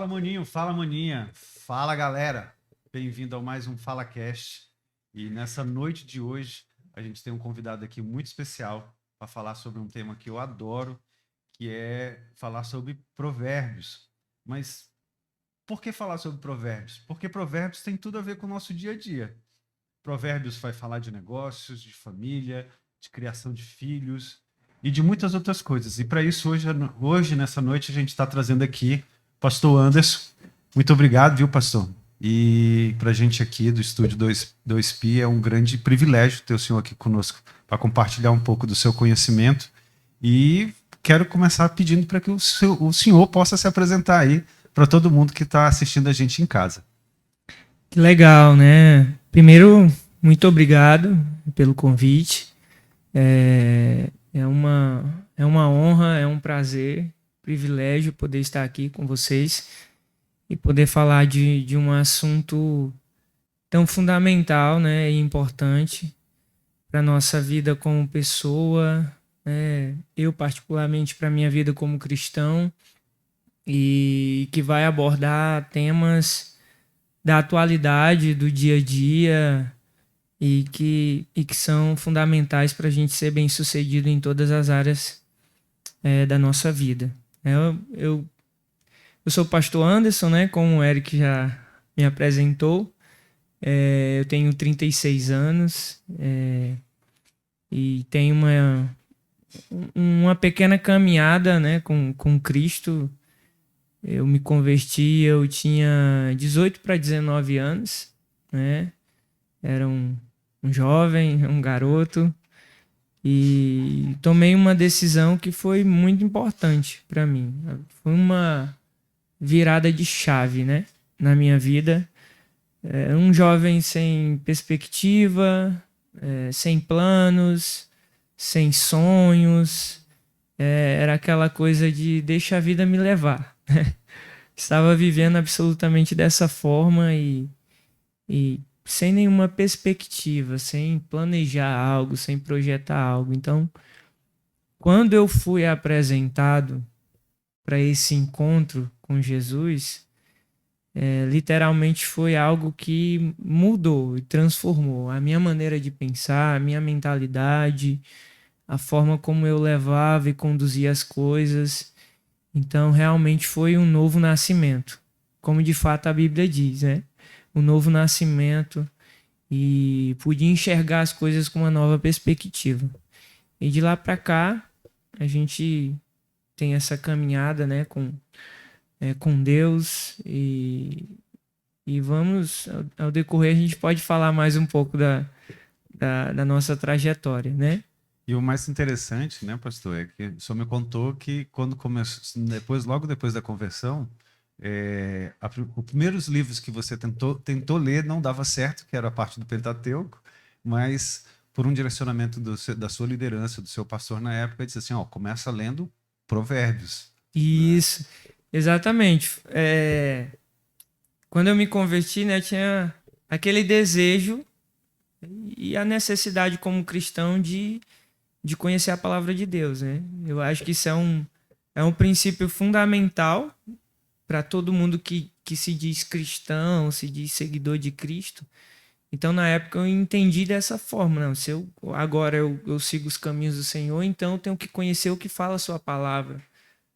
Maninho, fala Maninha, fala galera, bem-vindo a mais um FalaCast. E nessa noite de hoje a gente tem um convidado aqui muito especial para falar sobre um tema que eu adoro, que é falar sobre provérbios. Mas por que falar sobre provérbios? Porque provérbios tem tudo a ver com o nosso dia a dia. Provérbios vai falar de negócios, de família, de criação de filhos e de muitas outras coisas. E para isso, hoje, nessa noite, a gente está trazendo aqui o pastor Anderson. Muito obrigado, viu, pastor? E para a gente aqui do Estúdio 2Pi é um grande privilégio ter o senhor aqui conosco para compartilhar um pouco do seu conhecimento. E quero começar pedindo para que o senhor possa se apresentar aí para todo mundo que está assistindo a gente em casa. Que legal, né? Primeiro, muito obrigado pelo convite. É uma honra, é um prazer, privilégio poder estar aqui com vocês e poder falar de um assunto tão fundamental, né, e importante para a nossa vida como pessoa, né? Eu particularmente para a minha vida como cristão, e que vai abordar temas da atualidade, do dia a dia, e que são fundamentais para a gente ser bem sucedido em todas as áreas da nossa vida. Eu sou o pastor Anderson, né, como o Eric já me apresentou. Eu tenho 36 anos e tenho uma pequena caminhada, né, com Cristo. Eu me converti, eu tinha 18 para 19 anos, né? Era um jovem, um garoto, e tomei uma decisão que foi muito importante para mim. Foi uma virada de chave, né, na minha vida. Um jovem sem perspectiva, sem planos, sem sonhos. Era aquela coisa de deixa a vida me levar. Estava vivendo absolutamente dessa forma e sem nenhuma perspectiva, sem planejar algo, sem projetar algo. Então, quando eu fui apresentado para esse encontro com Jesus, literalmente foi algo que mudou e transformou a minha maneira de pensar, a minha mentalidade, a forma como eu levava e conduzia as coisas. Então, realmente foi um novo nascimento, como de fato a Bíblia diz, né? Um novo nascimento, e pude enxergar as coisas com uma nova perspectiva. E de lá para cá, a gente tem essa caminhada, né, com Deus, e vamos, ao decorrer, a gente pode falar mais um pouco da nossa trajetória, né? E o mais interessante, né, pastor, é que o senhor me contou que quando começou, logo depois da conversão, os primeiros livros que você tentou ler não dava certo, que era a parte do Pentateuco, mas por um direcionamento da sua liderança, do seu pastor na época, disse assim, ó, começa lendo Provérbios. Isso, exatamente. Quando eu me converti, né, tinha aquele desejo e a necessidade como cristão de conhecer a palavra de Deus, né? Eu acho que isso é um princípio fundamental para todo mundo que se diz cristão, se diz seguidor de Cristo. Então, na época, eu entendi dessa forma. Não, se agora eu sigo os caminhos do Senhor, então eu tenho que conhecer o que fala a sua palavra.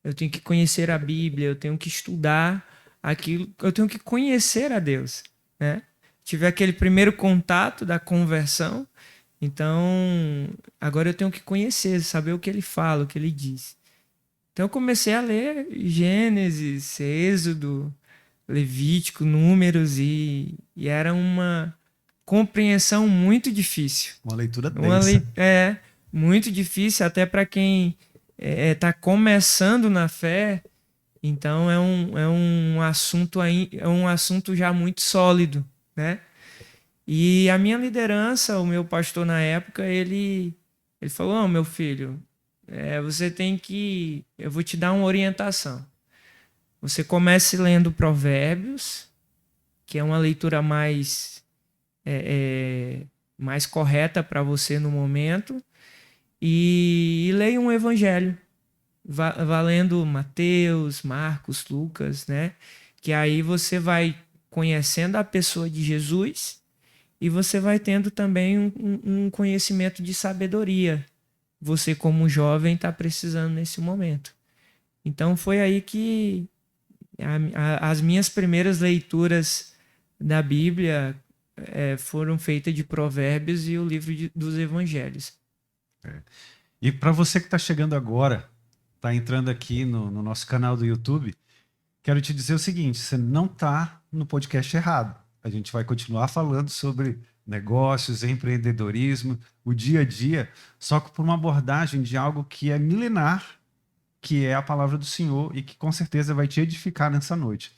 Eu tenho que conhecer a Bíblia, eu tenho que estudar aquilo, eu tenho que conhecer a Deus, né? Tive aquele primeiro contato da conversão, então agora eu tenho que conhecer, saber o que ele fala, o que ele diz. Então eu comecei a ler Gênesis, Êxodo, Levítico, Números, e era uma compreensão muito difícil. Uma leitura densa. Muito difícil até para quem está começando na fé. Então é um assunto já muito sólido, né? E a minha liderança, o meu pastor na época, ele falou: "Não, meu filho, você tem que, eu vou te dar uma orientação. Você comece lendo Provérbios, que é uma leitura mais correta para você no momento, e leia um evangelho, valendo Mateus, Marcos, Lucas, né? que aí você vai conhecendo a pessoa de Jesus e você vai tendo também um conhecimento de sabedoria. Você, como jovem, está precisando nesse momento. Então, foi aí que as minhas primeiras leituras da Bíblia foram feitas de Provérbios e o livro dos Evangelhos. E para você que está chegando agora, está entrando aqui no nosso canal do YouTube, quero te dizer o seguinte: você não está no podcast errado. A gente vai continuar falando sobre negócios, empreendedorismo, o dia a dia, só que por uma abordagem de algo que é milenar, que é a palavra do Senhor e que com certeza vai te edificar nessa noite.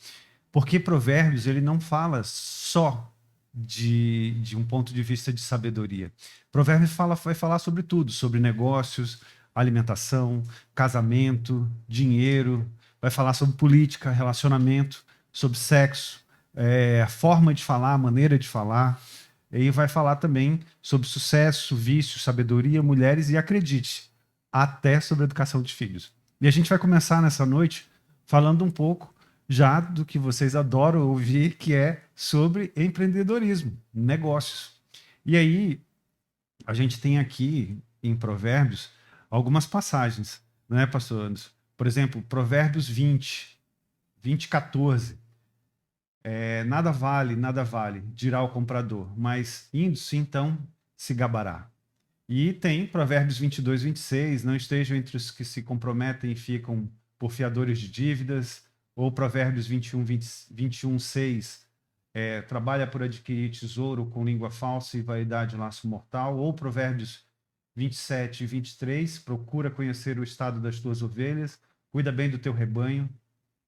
Porque Provérbios, ele não fala só de um ponto de vista de sabedoria. Provérbios vai falar sobre tudo, sobre negócios, alimentação, casamento, dinheiro, vai falar sobre política, relacionamento, sobre sexo, a forma de falar, a maneira de falar. E vai falar também sobre sucesso, vício, sabedoria, mulheres e, acredite, até sobre educação de filhos. E a gente vai começar nessa noite falando um pouco já do que vocês adoram ouvir, que é sobre empreendedorismo, negócios. E aí, a gente tem aqui em Provérbios algumas passagens, não é, pastor Anderson? Por exemplo, Provérbios 20, 14. Nada vale, dirá o comprador, mas indo-se então se gabará. E tem Provérbios 22, 26, não estejam entre os que se comprometem e ficam por fiadores de dívidas, ou Provérbios 21, 6, trabalha por adquirir tesouro com língua falsa e vaidade laço mortal, ou Provérbios 27 e 23, procura conhecer o estado das tuas ovelhas, cuida bem do teu rebanho,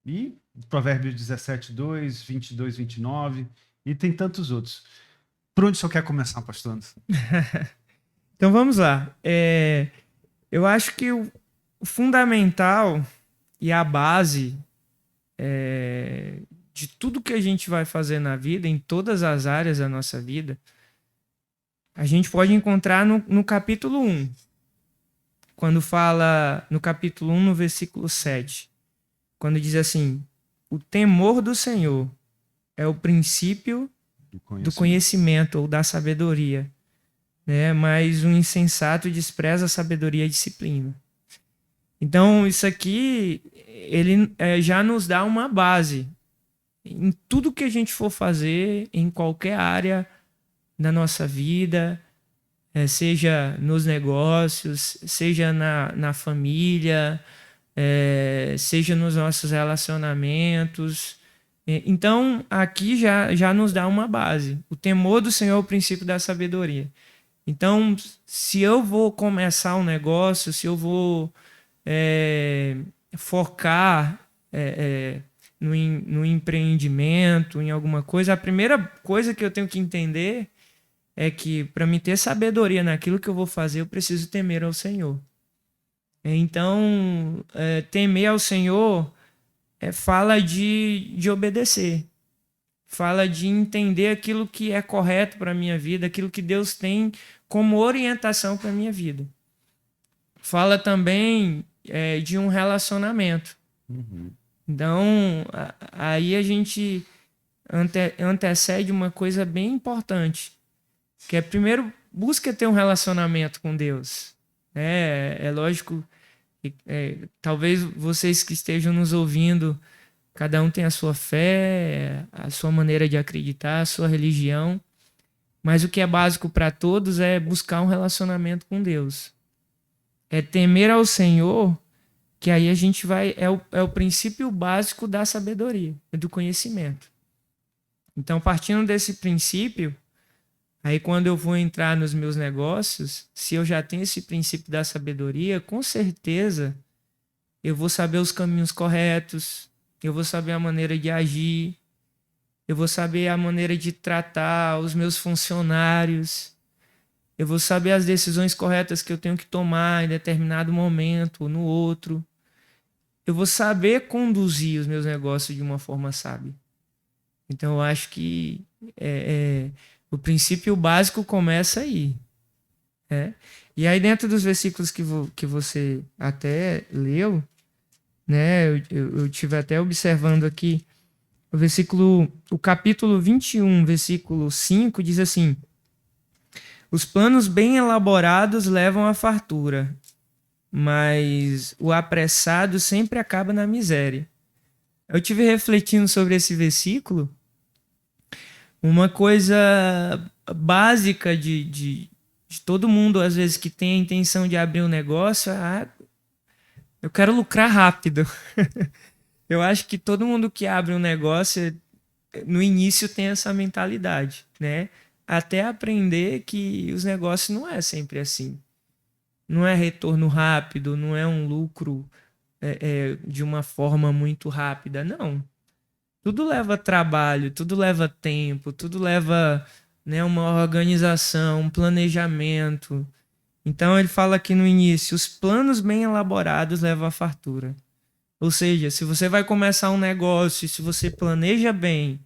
e Provérbios 17, 2, 22, 29, e tem tantos outros. Por onde o senhor quer começar, pastor Anderson? Então vamos lá. Eu acho que o fundamental e a base de tudo que a gente vai fazer na vida, em todas as áreas da nossa vida, a gente pode encontrar no capítulo 1. Quando fala no capítulo 1, no versículo 7. Quando diz assim: o temor do Senhor é o princípio do conhecimento ou da sabedoria, né? Mas o insensato despreza a sabedoria e a disciplina. Então, isso aqui, ele já nos dá uma base. Em tudo que a gente for fazer, em qualquer área da nossa vida, seja nos negócios, seja na família, seja nos nossos relacionamentos. Então, aqui já nos dá uma base. O temor do Senhor é o princípio da sabedoria. Então, se eu vou começar um negócio, se eu vou focar no empreendimento, em alguma coisa, a primeira coisa que eu tenho que entender é que, para me ter sabedoria naquilo que eu vou fazer, eu preciso temer ao Senhor. Então, temer ao Senhor fala de obedecer, fala de entender aquilo que é correto para a minha vida, aquilo que Deus tem como orientação para a minha vida. Fala também de um relacionamento. Uhum. Então, aí a gente antecede uma coisa bem importante, que é, primeiro, busca ter um relacionamento com Deus. É lógico, talvez vocês que estejam nos ouvindo, cada um tem a sua fé, a sua maneira de acreditar, a sua religião, mas o que é básico para todos é buscar um relacionamento com Deus. É temer ao Senhor, que aí a gente vai... É o princípio básico da sabedoria, do conhecimento. Então, partindo desse princípio, aí quando eu vou entrar nos meus negócios, se eu já tenho esse princípio da sabedoria, com certeza eu vou saber os caminhos corretos, eu vou saber a maneira de agir, eu vou saber a maneira de tratar os meus funcionários, eu vou saber as decisões corretas que eu tenho que tomar em determinado momento ou no outro. Eu vou saber conduzir os meus negócios de uma forma sábia. Então, eu acho que o princípio básico começa aí. E aí, dentro dos versículos que você até leu, né, eu tive até observando aqui, o capítulo 21, versículo 5 diz assim: os planos bem elaborados levam à fartura, mas o apressado sempre acaba na miséria. Eu tive refletindo sobre esse versículo, uma coisa básica de todo mundo, às vezes, que tem a intenção de abrir um negócio, eu quero lucrar rápido. Eu acho que todo mundo que abre um negócio, no início tem essa mentalidade, né? Até aprender que os negócios não é sempre assim. Não é retorno rápido, não é um lucro de uma forma muito rápida, não. Tudo leva trabalho, tudo leva tempo, tudo leva, né, uma organização, um planejamento. Então ele fala aqui no início, os planos bem elaborados levam à fartura. Ou seja, se você vai começar um negócio, se você planeja bem,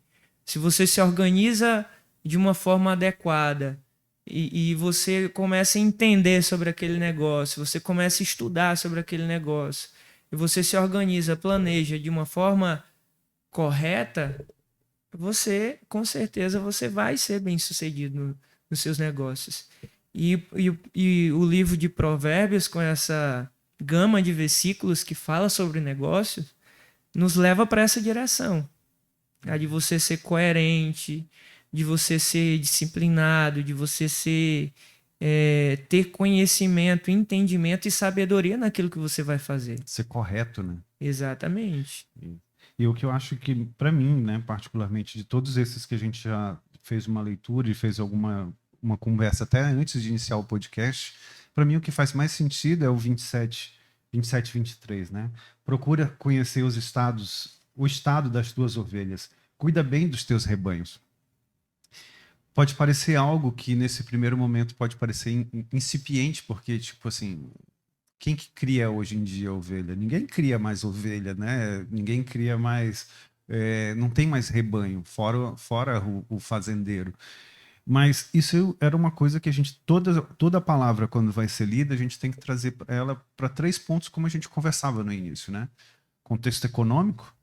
se você se organiza de uma forma adequada e você começa a entender sobre aquele negócio, você começa a estudar sobre aquele negócio, e você se organiza, planeja de uma forma correta, você, com certeza, você vai ser bem sucedido nos seus negócios. E o livro de Provérbios, com essa gama de versículos que fala sobre negócios, nos leva para essa direção. De você ser coerente, de você ser disciplinado, de você ter conhecimento, entendimento e sabedoria naquilo que você vai fazer. Ser correto, né? Exatamente. E o que eu acho que, para mim, né, particularmente, de todos esses que a gente já fez uma leitura e fez uma conversa até antes de iniciar o podcast, para mim o que faz mais sentido é o 27, 23, né? Procura conhecer o estado das tuas ovelhas. Cuida bem dos teus rebanhos. Pode parecer algo que nesse primeiro momento pode parecer incipiente, porque, tipo assim, quem que cria hoje em dia ovelha? Ninguém cria mais ovelha, né? Ninguém cria mais... não tem mais rebanho, fora o fazendeiro. Mas isso era uma coisa que a gente, toda palavra, quando vai ser lida, a gente tem que trazer ela para 3 pontos, como a gente conversava no início, né? Contexto econômico,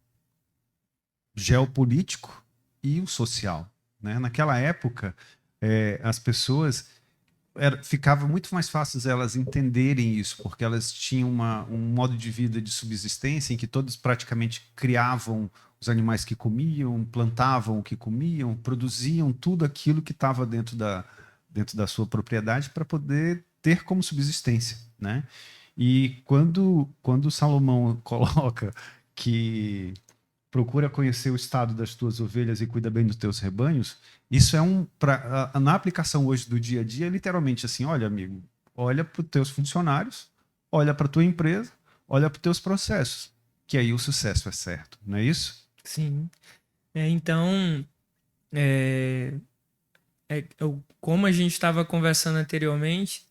geopolítico e o social, né? Naquela época, as pessoas ficava muito mais fácil elas entenderem isso, porque elas tinham um modo de vida de subsistência em que todos praticamente criavam os animais que comiam, plantavam o que comiam, produziam tudo aquilo que estava dentro da sua propriedade para poder ter como subsistência, né? E quando Salomão coloca que procura conhecer o estado das tuas ovelhas e cuida bem dos teus rebanhos, isso na aplicação hoje do dia a dia, é literalmente assim, olha, amigo, olha para os teus funcionários, olha para a tua empresa, olha para os teus processos, que aí o sucesso é certo, não é isso? Sim. Então, como a gente estava conversando anteriormente,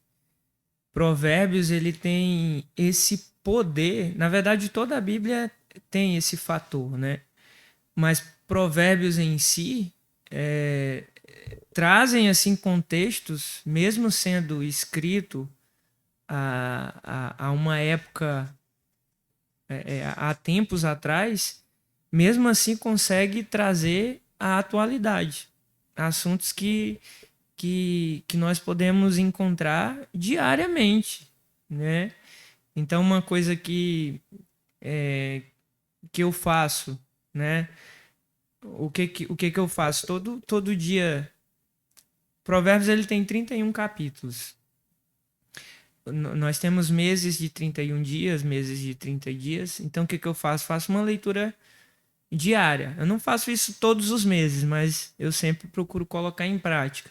Provérbios ele tem esse poder. Na verdade, toda a Bíblia tem esse fator, né? Mas Provérbios em si trazem assim contextos, mesmo sendo escrito a uma época, há tempos atrás, mesmo assim consegue trazer a atualidade, assuntos que nós podemos encontrar diariamente, né? Então, uma coisa que eu faço, né? O que eu faço? Todo dia. Provérbios ele tem 31 capítulos. Nós temos meses de 31 dias, meses de 30 dias. Então, o que eu faço? Faço uma leitura diária. Eu não faço isso todos os meses, mas eu sempre procuro colocar em prática.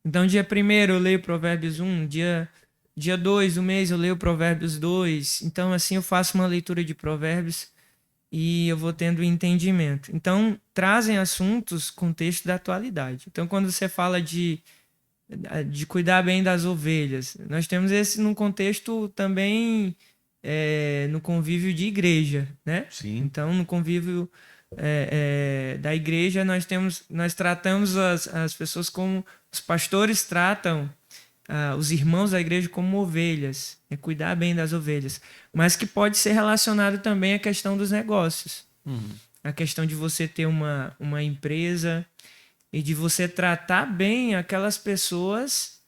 Então, dia 1º eu leio Provérbios 1, dia 2 do mês eu leio Provérbios 2. Então, assim, eu faço uma leitura de Provérbios e eu vou tendo entendimento. Então, trazem assuntos, contexto da atualidade. Então, quando você fala de cuidar bem das ovelhas, nós temos esse num contexto também no convívio de igreja, né? Sim. Então, no convívio da igreja, nós tratamos as pessoas como os pastores tratam os irmãos da igreja como ovelhas, cuidar bem das ovelhas, mas que pode ser relacionado também à questão dos negócios. Uhum. a questão de você ter uma empresa e de você tratar bem aquelas pessoas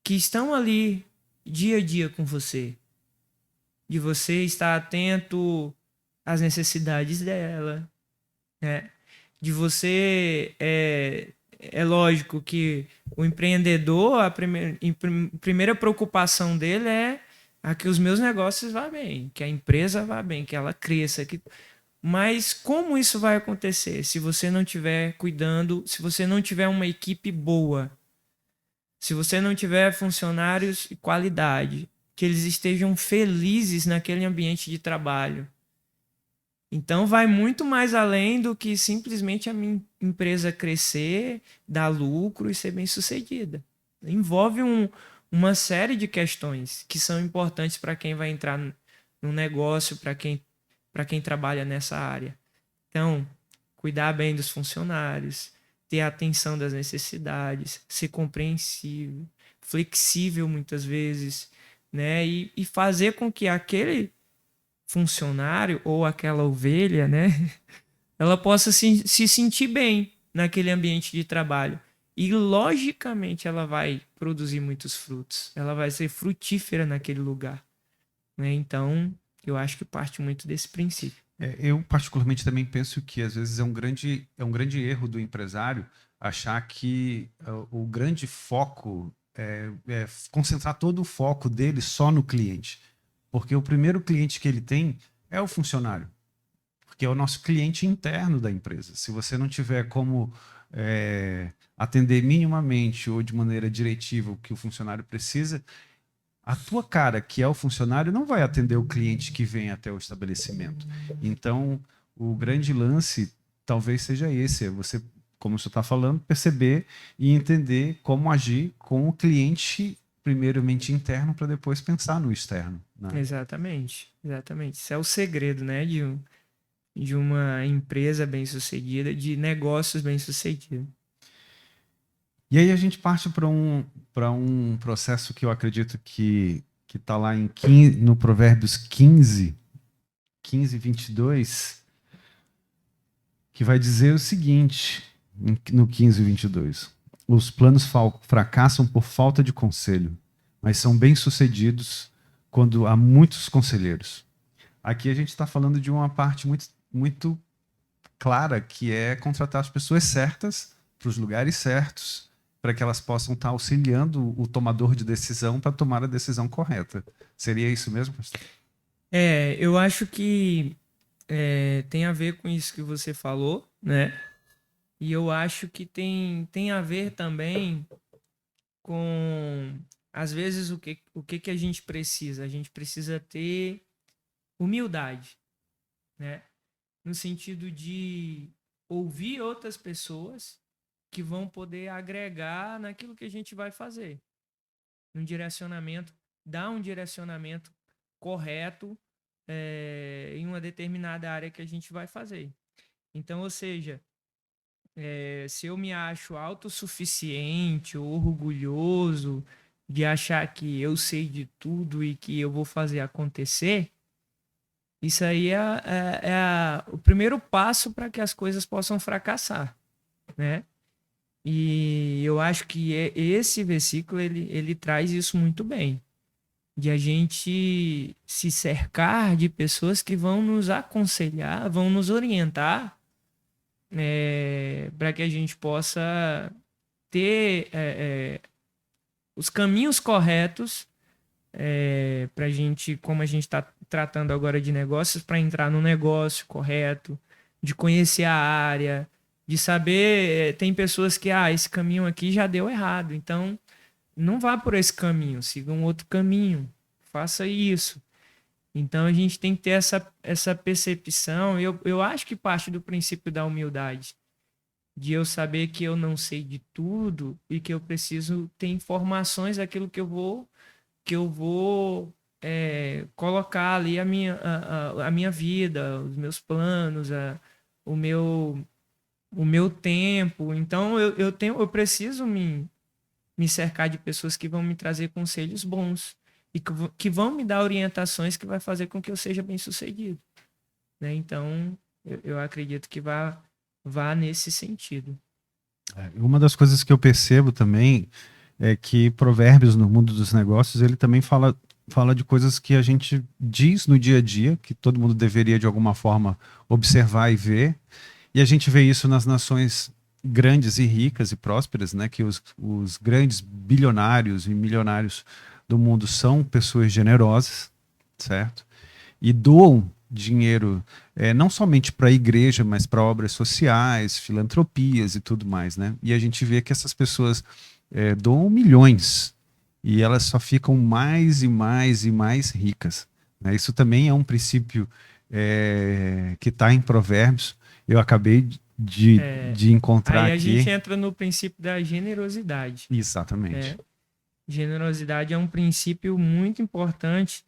que estão ali dia a dia com você. De você estar atento às necessidades dela, né? De você... É lógico que o empreendedor, primeira preocupação dele é que os meus negócios vá bem, que a empresa vá bem, que ela cresça. Mas como isso vai acontecer se você não estiver cuidando, se você não tiver uma equipe boa, se você não tiver funcionários de qualidade, que eles estejam felizes naquele ambiente de trabalho? Então vai muito mais além do que simplesmente a minha empresa crescer, dar lucro e ser bem-sucedida. Envolve uma série de questões que são importantes para quem vai entrar no negócio, para quem trabalha nessa área. Então, cuidar bem dos funcionários, ter atenção das necessidades, ser compreensível, flexível muitas vezes, né? E fazer com que aquele funcionário ou aquela ovelha, né, ela possa se sentir bem naquele ambiente de trabalho. E, logicamente, ela vai produzir muitos frutos. Ela vai ser frutífera naquele lugar, né? Então, eu acho que parte muito desse princípio. Eu, particularmente, também penso que, às vezes, é um grande erro do empresário achar que o grande foco é concentrar todo o foco dele só no cliente. Porque o primeiro cliente que ele tem é o funcionário, porque é o nosso cliente interno da empresa. Se você não tiver como atender minimamente ou de maneira diretiva o que o funcionário precisa, a tua cara, que é o funcionário, não vai atender o cliente que vem até o estabelecimento. Então, o grande lance talvez seja esse, é você, como você está falando, perceber e entender como agir com o cliente, primeiramente interno, para depois pensar no externo, né? Exatamente, exatamente. Isso é o segredo, né, de uma empresa bem-sucedida, de negócios bem-sucedidos. E aí a gente parte para um processo que eu acredito que está lá no Provérbios 15, 22, que vai dizer o seguinte, no 15, 22. Os planos fracassam por falta de conselho, mas são bem-sucedidos quando há muitos conselheiros. Aqui a gente está falando de uma parte muito, muito clara, que é contratar as pessoas certas para os lugares certos, para que elas possam estar auxiliando o tomador de decisão para tomar a decisão correta. Seria isso mesmo, pastor? Eu acho que tem a ver com isso que você falou, né? E eu acho que tem a ver também com, às vezes, o que a gente precisa? A gente precisa ter humildade, né? No sentido de ouvir outras pessoas que vão poder agregar naquilo que a gente vai fazer. Um direcionamento, dar um direcionamento correto em uma determinada área que a gente vai fazer. Então, ou seja, se eu me acho autossuficiente ou orgulhoso de achar que eu sei de tudo e que eu vou fazer acontecer, isso aí é o primeiro passo para que as coisas possam fracassar, né? E eu acho que esse versículo ele traz isso muito bem, de a gente se cercar de pessoas que vão nos aconselhar, vão nos orientar, para que a gente possa ter os caminhos corretos para a gente, como a gente está tratando agora de negócios, para entrar no negócio correto, de conhecer a área, de saber. Tem pessoas que, esse caminho aqui já deu errado, então não vá por esse caminho, siga um outro caminho, faça isso. Então a gente tem que ter essa percepção. Eu acho que parte do princípio da humildade, de eu saber que eu não sei de tudo e que eu preciso ter informações daquilo que eu vou colocar ali a minha vida, os meus planos, o meu tempo. Então eu preciso me cercar de pessoas que vão me trazer conselhos bons e que vão me dar orientações que vai fazer com que eu seja bem sucedido, né? Então Eu acredito que vá nesse sentido. Uma das coisas que eu percebo também é que Provérbios no mundo dos negócios, ele também fala de coisas que a gente diz no dia a dia, que todo mundo deveria de alguma forma observar e ver. E a gente vê isso nas nações grandes e ricas e prósperas, né? Que os grandes bilionários e milionários do mundo são pessoas generosas, certo? E doam dinheiro não somente para a igreja, mas para obras sociais, filantropias e tudo mais, né? E a gente vê que essas pessoas doam milhões e elas só ficam mais e mais e mais ricas, né? Isso também é um princípio que está em Provérbios. Eu acabei de encontrar Aí a gente aqui. entra no princípio da generosidade. Exatamente. Né? Generosidade é um princípio muito importante.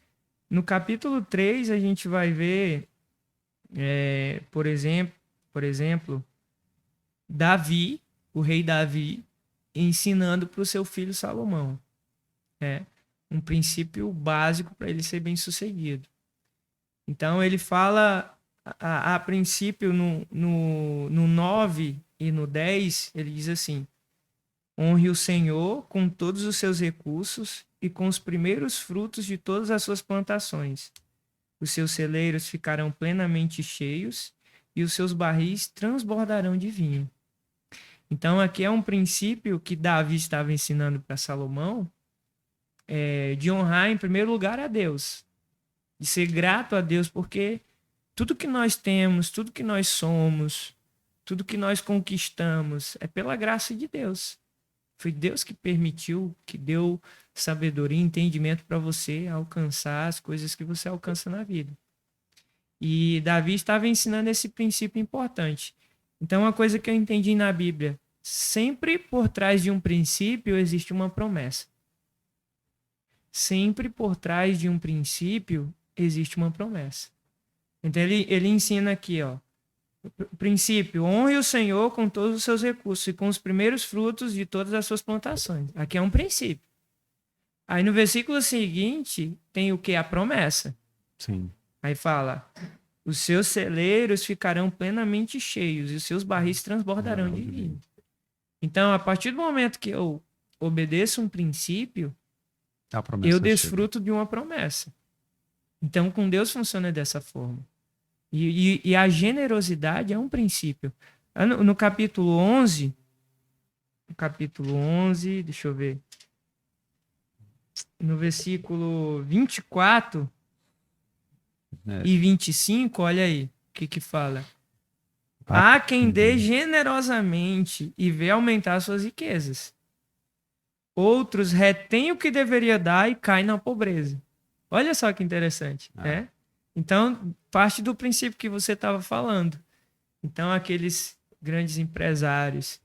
No capítulo 3, a gente vai ver, por exemplo, Davi, o rei Davi, ensinando para o seu filho Salomão. Um princípio básico para ele ser bem sucedido. Então ele fala, a princípio, no 9 e no 10, ele diz assim: honre o Senhor com todos os seus recursos e com os primeiros frutos de todas as suas plantações. Os seus celeiros ficarão plenamente cheios e os seus barris transbordarão de vinho. Então aqui é um princípio que Davi estava ensinando para Salomão, de honrar em primeiro lugar a Deus, de ser grato a Deus, porque tudo que nós temos, tudo que nós somos, tudo que nós conquistamos é pela graça de Deus. Foi Deus que permitiu, que deu sabedoria e entendimento para você alcançar as coisas que você alcança na vida. E Davi estava ensinando esse princípio importante. Então, uma coisa que eu entendi na Bíblia, sempre por trás de um princípio existe uma promessa. Sempre por trás de um princípio existe uma promessa. Então, ele ensina aqui, ó. Princípio, honre o Senhor com todos os seus recursos e com os primeiros frutos de todas as suas plantações. Aqui é um princípio. Aí no versículo seguinte tem o que? A promessa. Sim. Aí fala: os seus celeiros ficarão plenamente cheios e os seus barris transbordarão de vinho. Então, a partir do momento que eu obedeço um princípio, eu desfruto de uma promessa. Então, com Deus funciona dessa forma. E a generosidade é um princípio. No capítulo 11, deixa eu ver. No versículo 24 e 25, olha aí o que fala. Há quem dê generosamente e vê aumentar suas riquezas. Outros retêm o que deveria dar e caem na pobreza. Olha só que interessante, né? Então, parte do princípio que você estava falando. Então, aqueles grandes empresários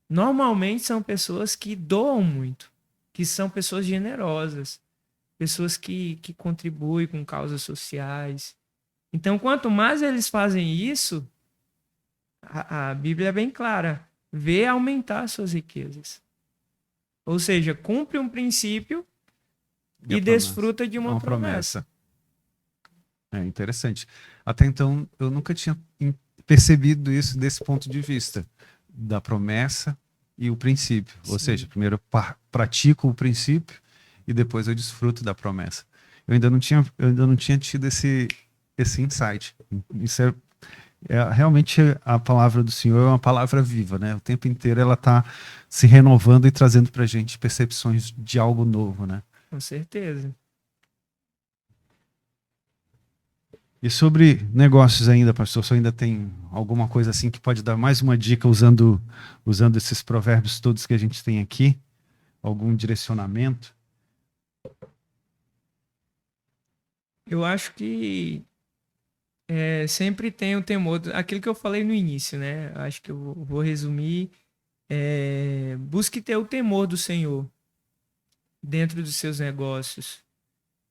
normalmente são pessoas que doam muito, que são pessoas generosas, pessoas que contribuem com causas sociais. Então, quanto mais eles fazem isso, a Bíblia é bem clara, vê aumentar suas riquezas. Ou seja, cumpre um princípio e desfruta de uma promessa. É interessante. Até então, eu nunca tinha percebido isso desse ponto de vista, da promessa e o princípio. Sim. Ou seja, primeiro eu pratico o princípio e depois eu desfruto da promessa. Eu ainda não tinha tido esse insight. Isso realmente a palavra do Senhor é uma palavra viva, né? O tempo inteiro ela está se renovando e trazendo para a gente percepções de algo novo, né? Com certeza. E sobre negócios ainda, pastor, você ainda tem alguma coisa assim que pode dar mais uma dica usando esses provérbios todos que a gente tem aqui? Algum direcionamento? Eu acho que sempre tem o temor, aquilo que eu falei no início, né? Acho que eu vou resumir. Busque ter o temor do Senhor dentro dos seus negócios.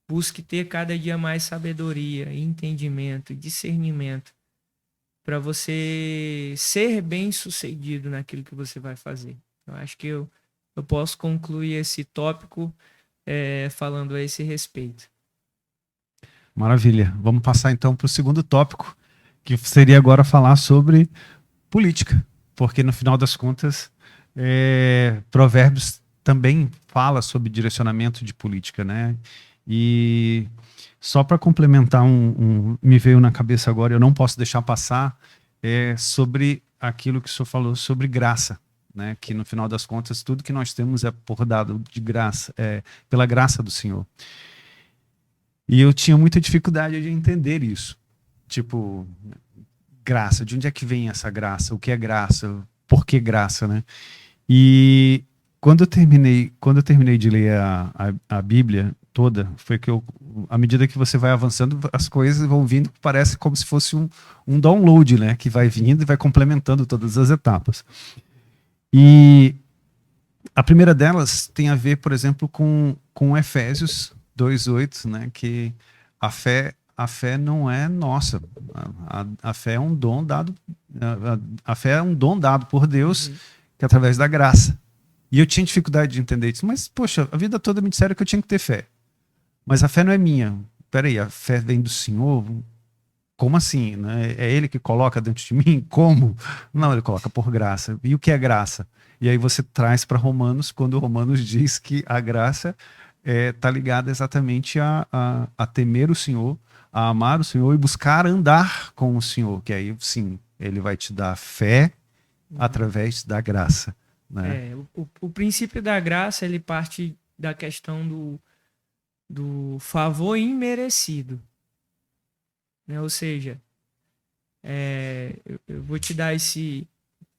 Busque ter cada dia mais sabedoria, entendimento, discernimento para você ser bem sucedido naquilo que você vai fazer. Eu acho que eu posso concluir esse tópico falando a esse respeito. Maravilha. Vamos passar então para o segundo tópico, que seria agora falar sobre política, porque no final das contas, Provérbios também fala sobre direcionamento de política, né? E só para complementar, me veio na cabeça agora, eu não posso deixar passar, sobre aquilo que o senhor falou sobre graça, né? Que no final das contas, tudo que nós temos é por dado de graça, pela graça do Senhor. E eu tinha muita dificuldade de entender isso. Tipo, graça, de onde é que vem essa graça? O que é graça? Por que graça, né? E quando eu terminei de ler a Bíblia toda, foi que à medida que você vai avançando, as coisas vão vindo, parece como se fosse um download, né? Que vai vindo e vai complementando todas as etapas. E a primeira delas tem a ver, por exemplo, com Efésios 2:8, né? Que a fé não é nossa. A fé é um dom dado, a fé é um dom dado por Deus, que é através da graça. E eu tinha dificuldade de entender isso. Mas, poxa, a vida toda me disseram que eu tinha que ter fé. Mas a fé não é minha. Peraí, a fé vem do Senhor? Como assim? Né? É ele que coloca dentro de mim? Como? Não, ele coloca por graça. E o que é graça? E aí você traz para Romanos, quando Romanos diz que a graça está ligada exatamente a temer o Senhor, a amar o Senhor e buscar andar com o Senhor. Que aí, sim, ele vai te dar fé através da graça. Né? O princípio da graça, ele parte da questão do favor imerecido. Né? Ou seja, eu vou te dar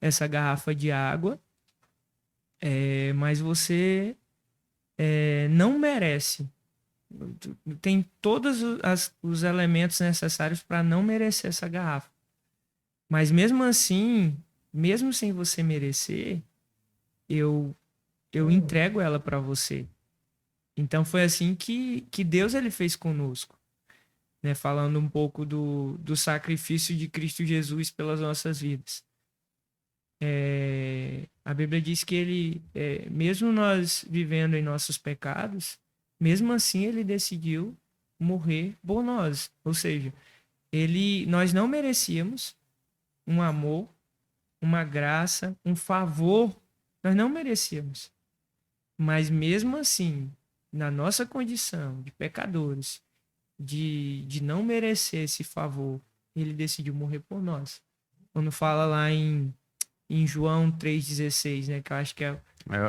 essa garrafa de água, mas você não merece. Tem todos os elementos necessários para não merecer essa garrafa. Mas mesmo assim, mesmo sem você merecer, eu entrego ela para você. Então foi assim que Deus ele fez conosco. Né? Falando um pouco do sacrifício de Cristo Jesus pelas nossas vidas. A Bíblia diz que ele, mesmo nós vivendo em nossos pecados, mesmo assim ele decidiu morrer por nós. Ou seja, nós não merecíamos um amor, uma graça, um favor. Nós não merecíamos. Mas mesmo assim, na nossa condição de pecadores, de não merecer esse favor, ele decidiu morrer por nós. Quando fala lá em João 3,16, né? Que eu acho que é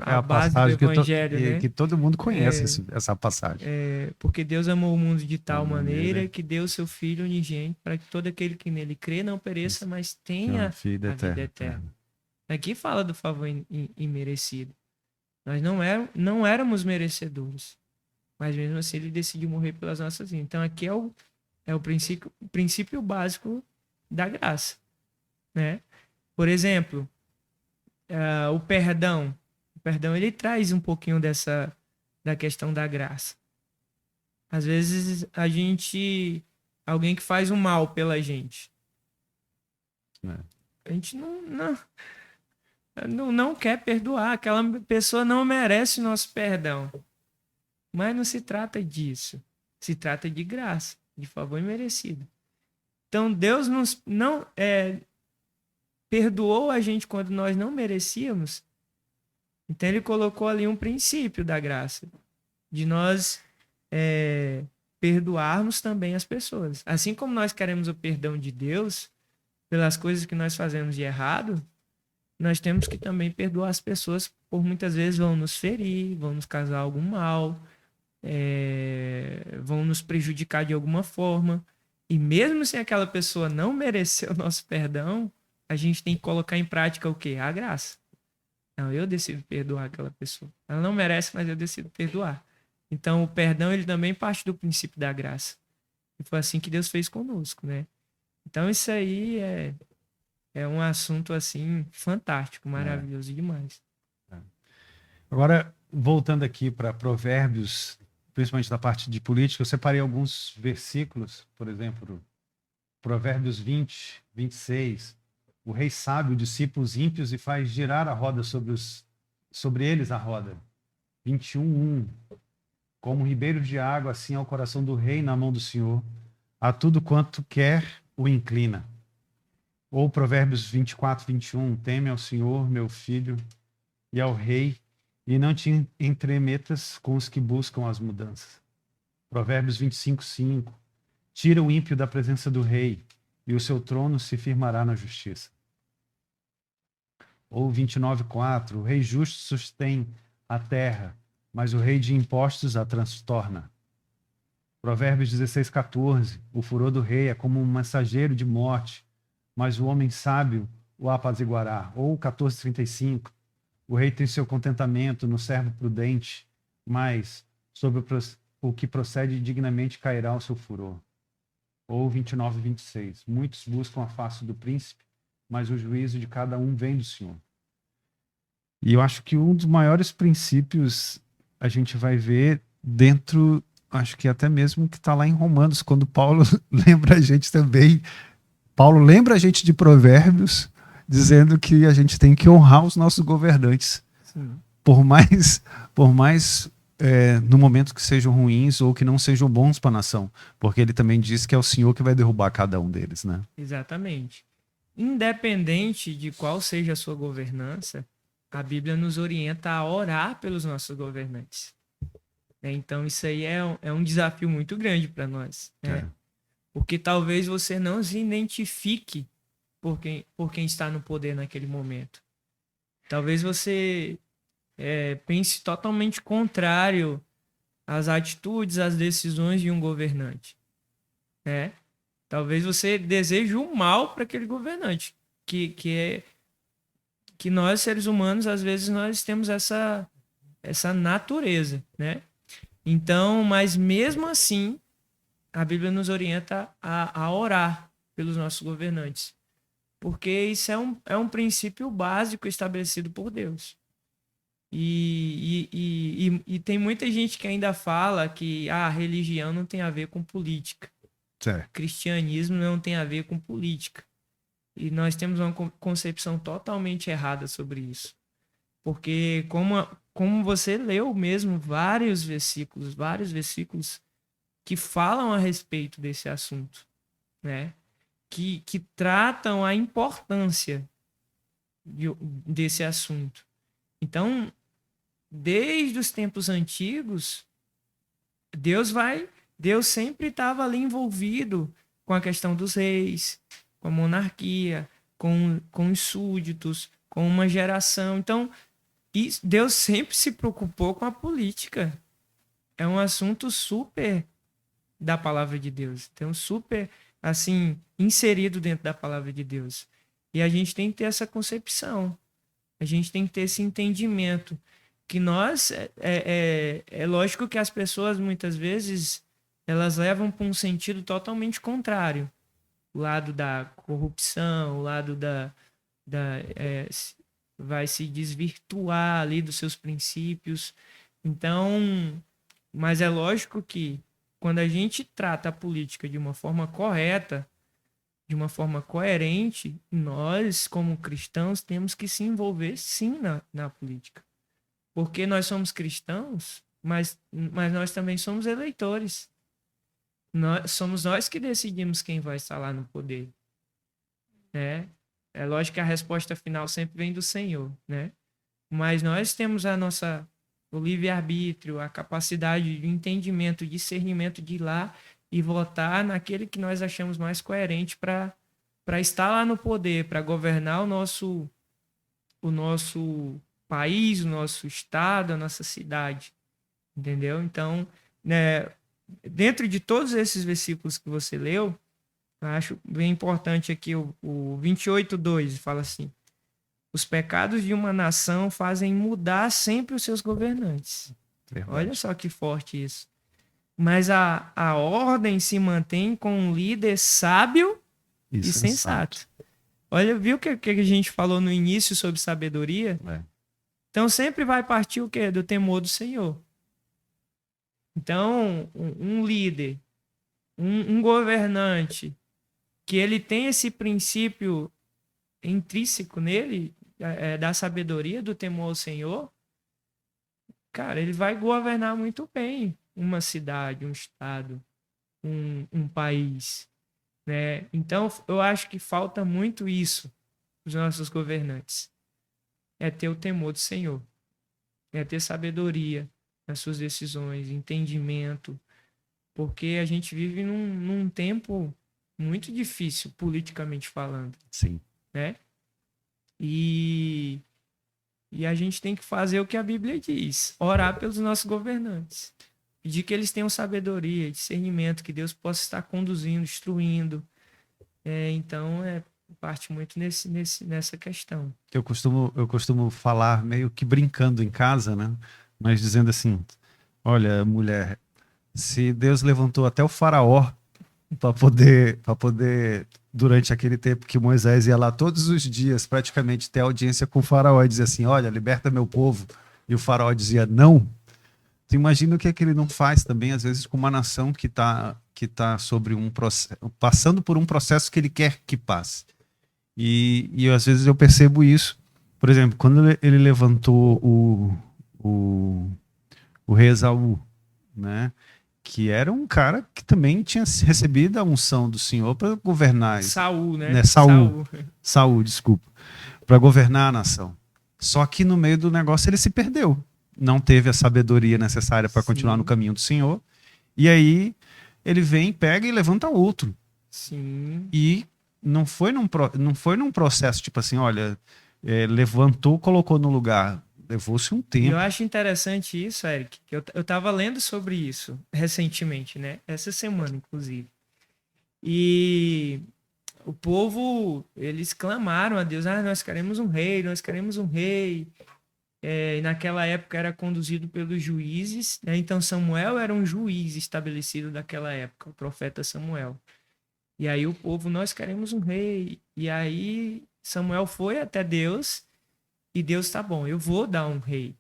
a base do evangelho, né? Que todo mundo conhece essa passagem. Porque Deus amou o mundo de tal maneira que deu seu Filho unigênito para que todo aquele que nele crê não pereça, mas tenha a vida eterna. Aqui fala do favor imerecido. Nós não éramos merecedores, mas mesmo assim ele decidiu morrer pelas nossas vidas. Então aqui é o princípio básico da graça, né? Por exemplo, o perdão. O perdão ele traz um pouquinho da questão da graça. Às vezes alguém que faz o mal pela gente, a gente não quer perdoar. Aquela pessoa não merece nosso perdão. Mas não se trata disso. Se trata de graça, de favor imerecido. Então Deus não perdoou a gente quando nós não merecíamos. Então ele colocou ali um princípio da graça, de nós perdoarmos também as pessoas. Assim como nós queremos o perdão de Deus pelas coisas que nós fazemos de errado, nós temos que também perdoar as pessoas, por muitas vezes vão nos ferir, vão nos causar algum mal, vão nos prejudicar de alguma forma. E mesmo se aquela pessoa não merecer o nosso perdão, a gente tem que colocar em prática o quê? A graça. Não, eu decido perdoar aquela pessoa. Ela não merece, mas eu decido perdoar. Então, o perdão, ele também parte do princípio da graça. E foi assim que Deus fez conosco, né? Então, isso aí é um assunto, assim, fantástico, maravilhoso demais. Agora, voltando aqui para Provérbios, principalmente da parte de política, eu separei alguns versículos, por exemplo, Provérbios 20, 26. O rei sabe os discípulos ímpios e faz girar a roda sobre eles a roda. 21:1. Como ribeiros de água, assim é o coração do rei na mão do Senhor. A tudo quanto quer o inclina. Ou Provérbios 24, 21, teme ao Senhor, meu filho, e ao rei, e não te entremetas com os que buscam as mudanças. Provérbios 25, 5, tira o ímpio da presença do rei, e o seu trono se firmará na justiça. Ou 29, 4, o rei justo sustém a terra, mas o rei de impostos a transtorna. Provérbios 16, 14, o furor do rei é como um mensageiro de morte, mas o homem sábio o apaziguará. Ou 14:35, o rei tem seu contentamento no servo prudente, mas sobre o que procede dignamente cairá o seu furor. Ou 29:26, muitos buscam a face do príncipe, mas o juízo de cada um vem do Senhor. E eu acho que um dos maiores princípios a gente vai ver dentro, acho que até mesmo que está lá em Romanos, quando Paulo lembra a gente também. Paulo lembra a gente de Provérbios, dizendo que a gente tem que honrar os nossos governantes. Sim. Por mais no momento que sejam ruins ou que não sejam bons para a nação. Porque ele também diz que é o Senhor que vai derrubar cada um deles, né? Exatamente. Independente de qual seja a sua governança, a Bíblia nos orienta a orar pelos nossos governantes. Então, isso aí é um desafio muito grande para nós. Né? Porque talvez você não se identifique por quem está no poder naquele momento. Talvez você pense totalmente contrário às atitudes, às decisões de um governante. Né? Talvez você deseje o mal para aquele governante, que nós, seres humanos, às vezes nós temos essa natureza, né? Então, mas mesmo assim, a Bíblia nos orienta a orar pelos nossos governantes, porque isso é um princípio básico estabelecido por Deus. E tem muita gente que ainda fala que a religião não tem a ver com política. Certo. Cristianismo não tem a ver com política. E nós temos uma concepção totalmente errada sobre isso. Porque como você leu mesmo vários versículos que falam a respeito desse assunto, né? Que tratam a importância desse assunto. Então, desde os tempos antigos, Deus sempre estava ali envolvido com a questão dos reis, com a monarquia, com os súditos, com uma geração. Então, Deus sempre se preocupou com a política. É um assunto super da palavra de Deus. Então, super, assim, inserido dentro da palavra de Deus. E a gente tem que ter essa concepção. A gente tem que ter esse entendimento. Que nós, é lógico que as pessoas, muitas vezes, elas levam para um sentido totalmente contrário. O lado da corrupção, o lado vai se desvirtuar ali dos seus princípios. Então, mas é lógico que quando a gente trata a política de uma forma correta, de uma forma coerente, nós, como cristãos, temos que se envolver sim na política. Porque nós somos cristãos, mas nós também somos eleitores. Somos nós que decidimos quem vai estar lá no poder. Né? É lógico que a resposta final sempre vem do Senhor, né? Mas nós temos o livre-arbítrio, a capacidade de entendimento, discernimento de ir lá e votar naquele que nós achamos mais coerente para estar lá no poder, para governar o nosso país, o nosso estado, a nossa cidade. Entendeu? Então, né, dentro de todos esses versículos que você leu, eu acho bem importante aqui o 28:2, fala assim: os pecados de uma nação fazem mudar sempre os seus governantes. Verdade. Olha só que forte isso. Mas a ordem se mantém com um líder sábio e sensato. Olha, viu o que a gente falou no início sobre sabedoria? Então sempre vai partir o quê? Do temor do Senhor. Então, um líder, um governante, que ele tem esse princípio intrínseco nele, da sabedoria, do temor ao Senhor, cara, ele vai governar muito bem uma cidade, um estado, um país, né? Então, eu acho que falta muito isso os nossos governantes. É ter o temor do Senhor, é ter sabedoria nas suas decisões, entendimento, porque a gente vive num tempo muito difícil, politicamente falando, Sim. né? E, e a gente tem que fazer o que a Bíblia diz, orar pelos nossos governantes, pedir que eles tenham sabedoria, discernimento, que Deus possa estar conduzindo, instruindo. Então, parte muito nessa questão. Eu costumo falar meio que brincando em casa, né? Mas dizendo assim: olha, mulher, se Deus levantou até o faraó para poder, durante aquele tempo que Moisés ia lá todos os dias, praticamente ter audiência com o faraó e dizer assim: olha, liberta meu povo, e o faraó dizia não. Tu imagina o que é que ele não faz também, às vezes, com uma nação que tá sobre um processo, passando por um processo que ele quer que passe. E às vezes eu percebo isso. Por exemplo, quando ele levantou o, o rei Esaú, né? Que era um cara que também tinha recebido a unção do Senhor para governar, Saul, né? né? Saul, desculpa, para governar a nação. Só que no meio do negócio ele se perdeu. Não teve a sabedoria necessária para continuar no Sim, caminho do Senhor. E aí ele vem, pega e levanta outro. sim. E não foi num processo tipo assim, olha, levantou, colocou no lugar. Levou-se um E eu tempo. acho interessante isso, Eric, que eu tava lendo sobre isso recentemente, né? Essa semana, inclusive. E o povo, eles clamaram a Deus, nós queremos um rei, nós queremos um rei. E naquela época era conduzido pelos juízes, né? Então Samuel era um juiz estabelecido daquela época, o profeta Samuel. E aí o povo, nós queremos um rei. E aí Samuel foi até Deus e Deus, tá bom, eu vou dar um rei.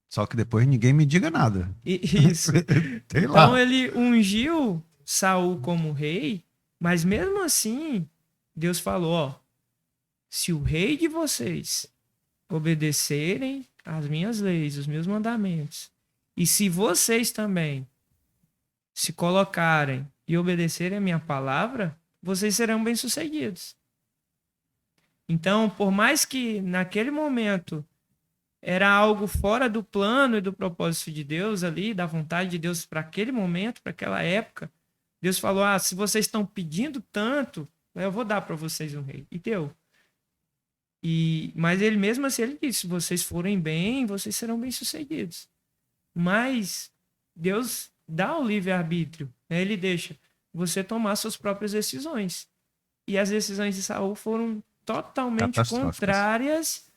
Só que depois ninguém me diga nada. Isso. Sei Então lá. ele ungiu Saul como rei, mas mesmo assim, Deus falou, ó, se o rei de vocês obedecerem às minhas leis, os meus mandamentos, e se vocês também se colocarem e obedecerem a minha palavra, vocês serão bem-sucedidos. Então, por mais que naquele momento era algo fora do plano e do propósito de Deus ali, da vontade de Deus para aquele momento, para aquela época, Deus falou: se vocês estão pedindo tanto, eu vou dar para vocês um rei. E deu. Mas ele mesmo assim ele disse: se vocês forem bem, vocês serão bem-sucedidos. Mas Deus dá o livre-arbítrio, né? Ele deixa você tomar suas próprias decisões. E as decisões de Saul foram totalmente Catastróficas. contrárias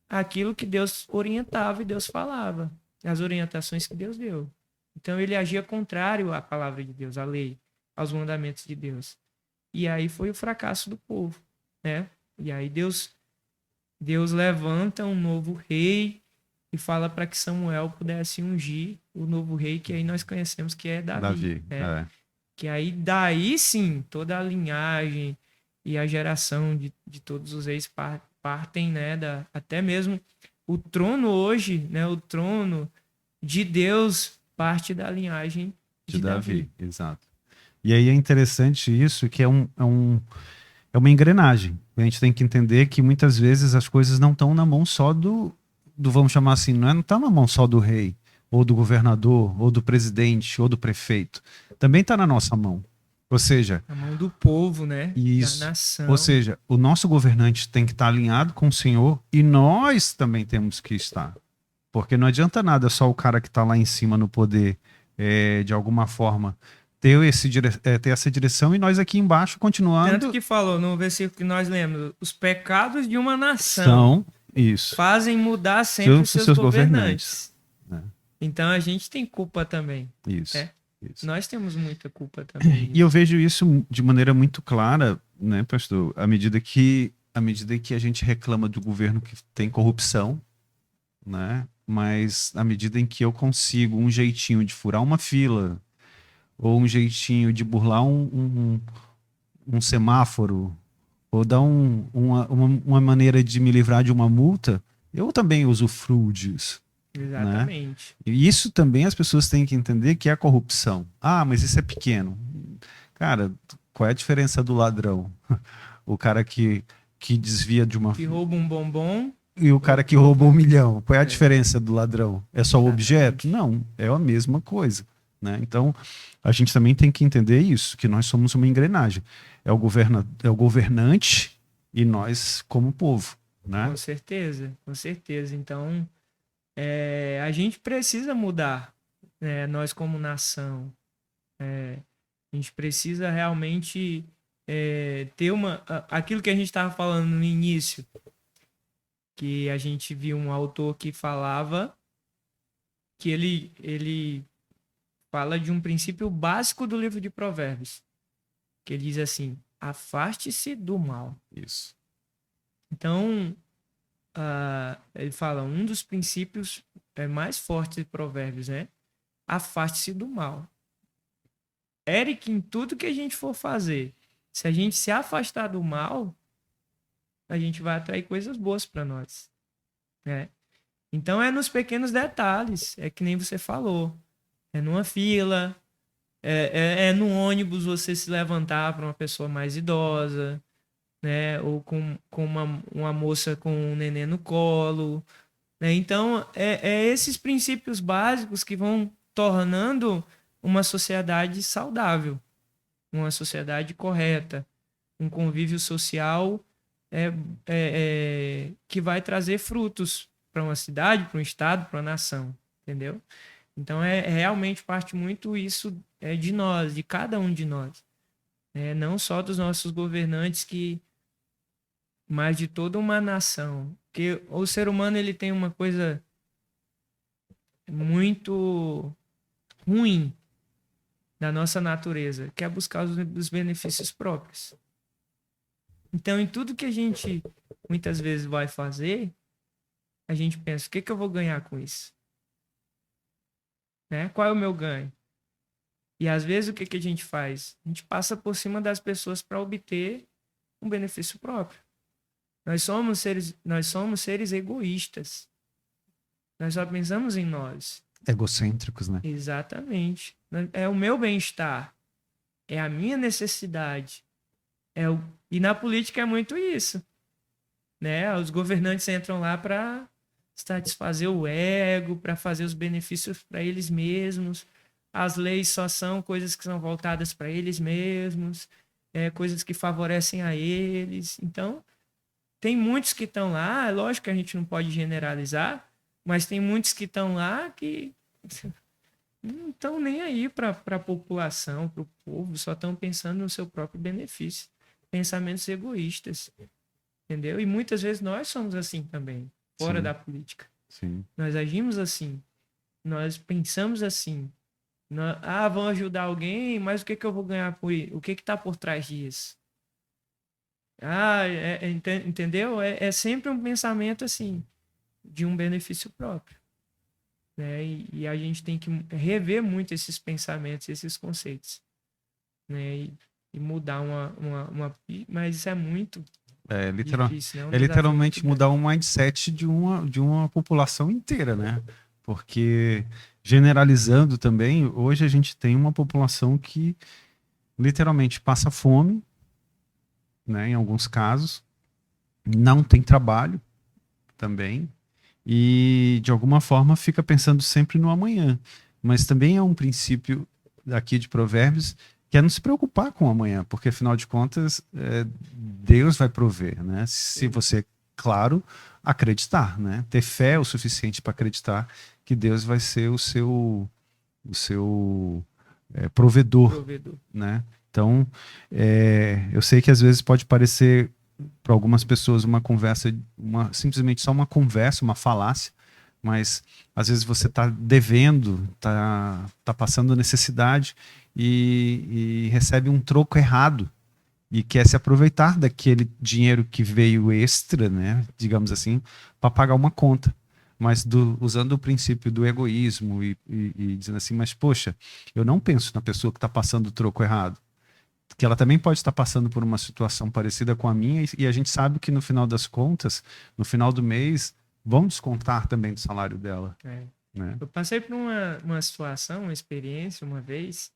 àquilo que Deus orientava e Deus falava, as orientações que Deus deu. Então ele agia contrário à palavra de Deus, à lei, aos mandamentos de Deus. E aí foi o fracasso do povo, né? E aí Deus levanta um novo rei e fala para que Samuel pudesse ungir o novo rei que aí nós conhecemos que é Davi, né? Que aí daí sim toda a linhagem e a geração de todos os reis partem, né, até mesmo o trono hoje, né, o trono de Deus parte da linhagem de Davi. Exato. E aí é interessante isso, que é uma engrenagem. A gente tem que entender que muitas vezes as coisas não estão na mão só vamos chamar assim, não está na mão só do rei, ou do governador, ou do presidente, ou do prefeito. Também está na nossa mão. Ou seja, na mão do povo, né? Isso. Da nação. Ou seja, o nosso governante tem que estar alinhado com o Senhor e nós também temos que estar. Porque não adianta nada só o cara que está lá em cima no poder, de alguma forma, ter essa direção e nós aqui embaixo continuando. Tanto que falou no versículo que nós lemos, os pecados de uma nação isso. fazem mudar sempre os seus governantes. Né? Então a gente tem culpa também. Isso. Né? Isso. Nós temos muita culpa também. E eu vejo isso de maneira muito clara, né, pastor? À medida que a gente reclama do governo que tem corrupção, né? Mas à medida em que eu consigo um jeitinho de furar uma fila, ou um jeitinho de burlar um semáforo, ou dar uma maneira de me livrar de uma multa, eu também usufruo disso. Exatamente. Né? E isso também as pessoas têm que entender que é corrupção. Mas isso é pequeno. Cara, qual é a diferença do ladrão? O cara que desvia de uma... Que rouba um bombom. E o cara que rouba 1 milhão. Qual é a diferença do ladrão? É só o Exatamente. objeto? Não, é a mesma coisa. Né? Então, a gente também tem que entender isso, que nós somos uma engrenagem. É o governante e nós como povo. Né? Com certeza, com certeza. Então, a gente precisa mudar, né? Nós como nação. A gente precisa realmente ter aquilo que a gente estava falando no início, que a gente viu um autor que falava que ele fala de um princípio básico do livro de Provérbios, que ele diz assim: afaste-se do mal. Isso. Então, ele fala, um dos princípios mais fortes de Provérbios, né? Afaste-se do mal. Eric, em tudo que a gente for fazer, se a gente se afastar do mal, a gente vai atrair coisas boas para nós, né? Então é nos pequenos detalhes, é que nem você falou. É numa fila, é no ônibus você se levantar para uma pessoa mais idosa, né? Ou com uma moça com um neném no colo, né? Então é esses princípios básicos que vão tornando uma sociedade saudável, uma sociedade correta, um convívio social que vai trazer frutos para uma cidade, para um estado, para uma nação, entendeu? Então realmente parte muito isso de nós, de cada um de nós, né? Não só dos nossos governantes mas de toda uma nação, porque o ser humano ele tem uma coisa muito ruim da nossa natureza, que é buscar os benefícios próprios. Então, em tudo que a gente muitas vezes vai fazer, a gente pensa, o que eu vou ganhar com isso? Né? Qual é o meu ganho? E às vezes o que a gente faz? A gente passa por cima das pessoas para obter um benefício próprio. Nós somos seres egoístas. Nós só pensamos em nós. Egocêntricos, né? Exatamente. É o meu bem-estar. É a minha necessidade. E na política é muito isso. Né? Os governantes entram lá para satisfazer o ego, para fazer os benefícios para eles mesmos. As leis só são coisas que são voltadas para eles mesmos, coisas que favorecem a eles. Então, tem muitos que estão lá, é lógico que a gente não pode generalizar, mas tem muitos que estão lá que não estão nem aí para a população, para o povo, só estão pensando no seu próprio benefício. Pensamentos egoístas, entendeu? E muitas vezes nós somos assim também, fora da política. Sim. Nós agimos assim, nós pensamos assim. Vão ajudar alguém, mas o que eu vou ganhar por isso? O que está por trás disso? Entendeu? É sempre um pensamento assim, de um benefício próprio. Né? E a gente tem que rever muito esses pensamentos, esses conceitos. Né? E mudar Mas isso é muito difícil, né? É literalmente mudar o mindset de uma população inteira, né? Porque, generalizando também, hoje a gente tem uma população que literalmente passa fome, né, em alguns casos, não tem trabalho também, e de alguma forma fica pensando sempre no amanhã. Mas também é um princípio aqui de Provérbios que é não se preocupar com o amanhã, porque afinal de contas Deus vai prover, né? Se você, claro, acreditar, né? Ter fé o suficiente para acreditar que Deus vai ser o seu provedor, né? Então, eu sei que às vezes pode parecer para algumas pessoas uma conversa, simplesmente só uma conversa, uma falácia, mas às vezes você está devendo, tá passando necessidade e recebe um troco errado e quer se aproveitar daquele dinheiro que veio extra, né, digamos assim, para pagar uma conta. Mas usando o princípio do egoísmo e dizendo assim, mas poxa, eu não penso na pessoa que está passando o troco errado, que ela também pode estar passando por uma situação parecida com a minha e a gente sabe que no final das contas, no final do mês, vão descontar também do salário dela. Né? Eu passei por uma situação, uma experiência uma vez,